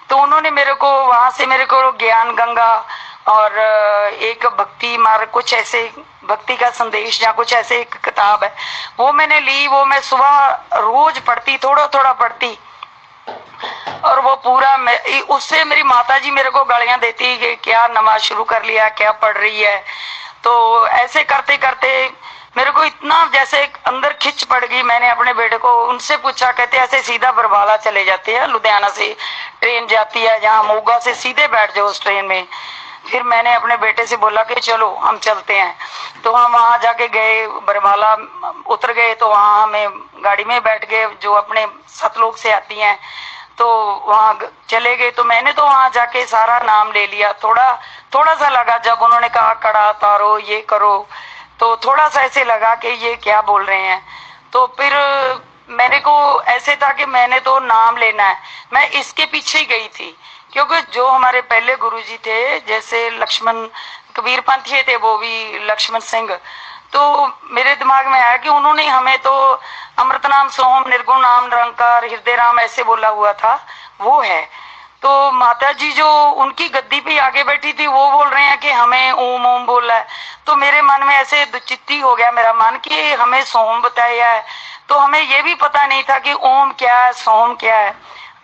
तो उन्होंने मेरे को वहां से मेरे को ज्ञान गंगा और एक भक्ति मार्ग, कुछ ऐसे भक्ति का संदेश या कुछ ऐसे एक किताब है, वो मैंने ली। वो मैं सुबह रोज पढ़ती, थोड़ा थोड़ा पढ़ती, और वो पूरा उससे मेरी माताजी मेरे को गालियां देती कि क्या नमाज शुरू कर लिया, क्या पढ़ रही है। तो ऐसे करते करते मेरे को इतना जैसे अंदर खिंच पड़ गई। मैंने अपने बेटे को उनसे पूछा, कहते ऐसे सीधा बरवाला चले जाते हैं, लुधियाना से ट्रेन जाती है, जहाँ मोगा से सीधे बैठ जाओ उस ट्रेन में। फिर मैंने अपने बेटे से बोला कि चलो हम चलते हैं, तो हम वहां जाके गए, बरवाला उतर गए, तो वहां हमें गाड़ी में बैठ गए जो अपने सतलोक से आती हैं। तो वहाँ चले गए, तो मैंने तो वहाँ जाके सारा नाम ले लिया। थोड़ा सा लगा जब उन्होंने कहा कड़ा तारो ये करो, तो थोड़ा सा ऐसे लगा कि ये क्या बोल रहे हैं। तो फिर मेरे को ऐसे था कि मैंने तो नाम लेना है, मैं इसके पीछे ही गई थी। क्योंकि जो हमारे पहले गुरुजी थे, जैसे लक्ष्मण कबीर पंथी थे, वो भी लक्ष्मण सिंह, तो मेरे दिमाग में आया कि उन्होंने हमें तो अमृत नाम सोहम निर्गुण नाम निरंकार हृदय राम ऐसे बोला हुआ था, वो है। तो माता जी जो उनकी गद्दी पे आगे बैठी थी, वो बोल रहे हैं कि हमें ओम ओम बोला है। तो मेरे मन में ऐसे दुचित्ती हो गया मेरा मन कि हमें सोहम बताया है, तो हमें ये भी पता नहीं था कि ओम क्या है सोहम क्या है।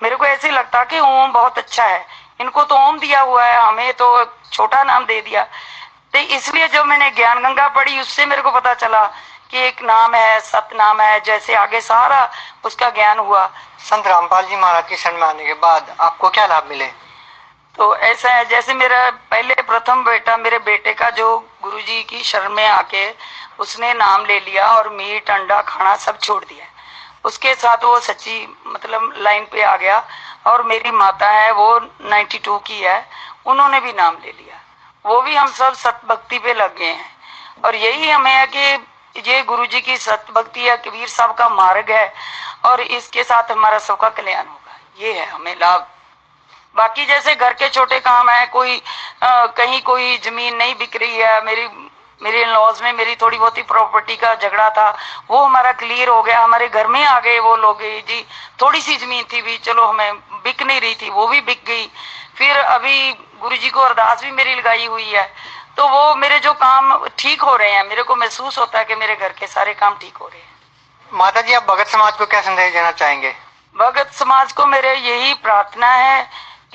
मेरे को ऐसे लगता कि ओम बहुत अच्छा है, इनको तो ओम दिया हुआ है, हमें तो छोटा नाम दे दिया। तो इसलिए जब मैंने ज्ञान गंगा पढ़ी, उससे मेरे को पता चला कि एक नाम है, सतनाम है, जैसे आगे सारा उसका ज्ञान हुआ। संत रामपाल जी महाराज की शरण में आने के बाद आपको क्या लाभ मिले? तो ऐसा है, जैसे मेरा पहले प्रथम बेटा, मेरे बेटे का जो गुरुजी की शरण में आके उसने नाम ले लिया और मीट अंडा खाना सब छोड़ दिया, उसके साथ वो सच्ची मतलब लाइन पे आ गया। और मेरी माता है वो 92 की है, उन्होंने भी नाम ले लिया, वो भी हम सब सत भक्ति पे लग गए हैं। और यही हमें है कि ये गुरुजी की सत भक्ति है, कबीर साहब का मार्ग है, और इसके साथ हमारा सबका कल्याण होगा, ये है हमें लाभ। बाकी जैसे घर के छोटे काम है, कोई कहीं कोई जमीन नहीं बिक रही है, मेरे इन-लॉज में मेरी थोड़ी बहुत ही प्रॉपर्टी का झगड़ा था, वो हमारा क्लियर हो गया। हमारे घर में आ गए वो लोग जी, थोड़ी सी जमीन थी भी, चलो हमें बिक नहीं रही थी, वो भी बिक गई। फिर अभी गुरुजी को अरदास भी मेरी लगाई हुई है, तो वो मेरे जो काम ठीक हो रहे हैं, मेरे को महसूस होता है कि मेरे घर के सारे काम ठीक हो रहे हैं। माता जी, आप भगत समाज को क्या संदेश देना चाहेंगे? भगत समाज को मेरे यही प्रार्थना है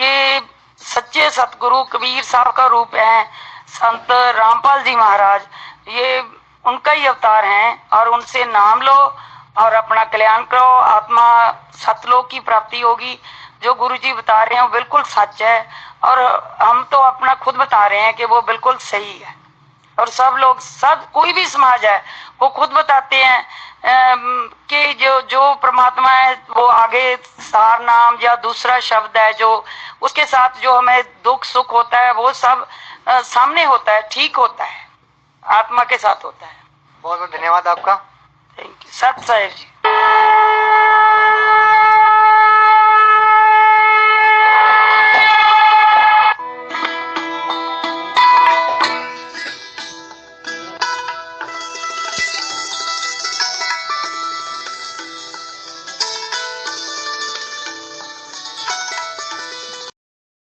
कि सच्चे सतगुरु कबीर साहब का रूप है संत रामपाल जी महाराज, ये उनका ही अवतार हैं, और उनसे नाम लो और अपना कल्याण करो, आत्मा सतलोक की प्राप्ति होगी। जो गुरुजी बता रहे हैं वो बिल्कुल सच है, और हम तो अपना खुद बता रहे हैं कि वो बिल्कुल सही है। और सब लोग, सब कोई भी समाज है, वो खुद बताते हैं कि जो परमात्मा है वो आगे सार नाम या दूसरा शब्द है, जो उसके साथ जो हमें दुख सुख होता है वो सब सामने होता है, ठीक होता है, आत्मा के साथ होता है। बहुत बहुत धन्यवाद आपका। थैंक यू सत साहेब जी।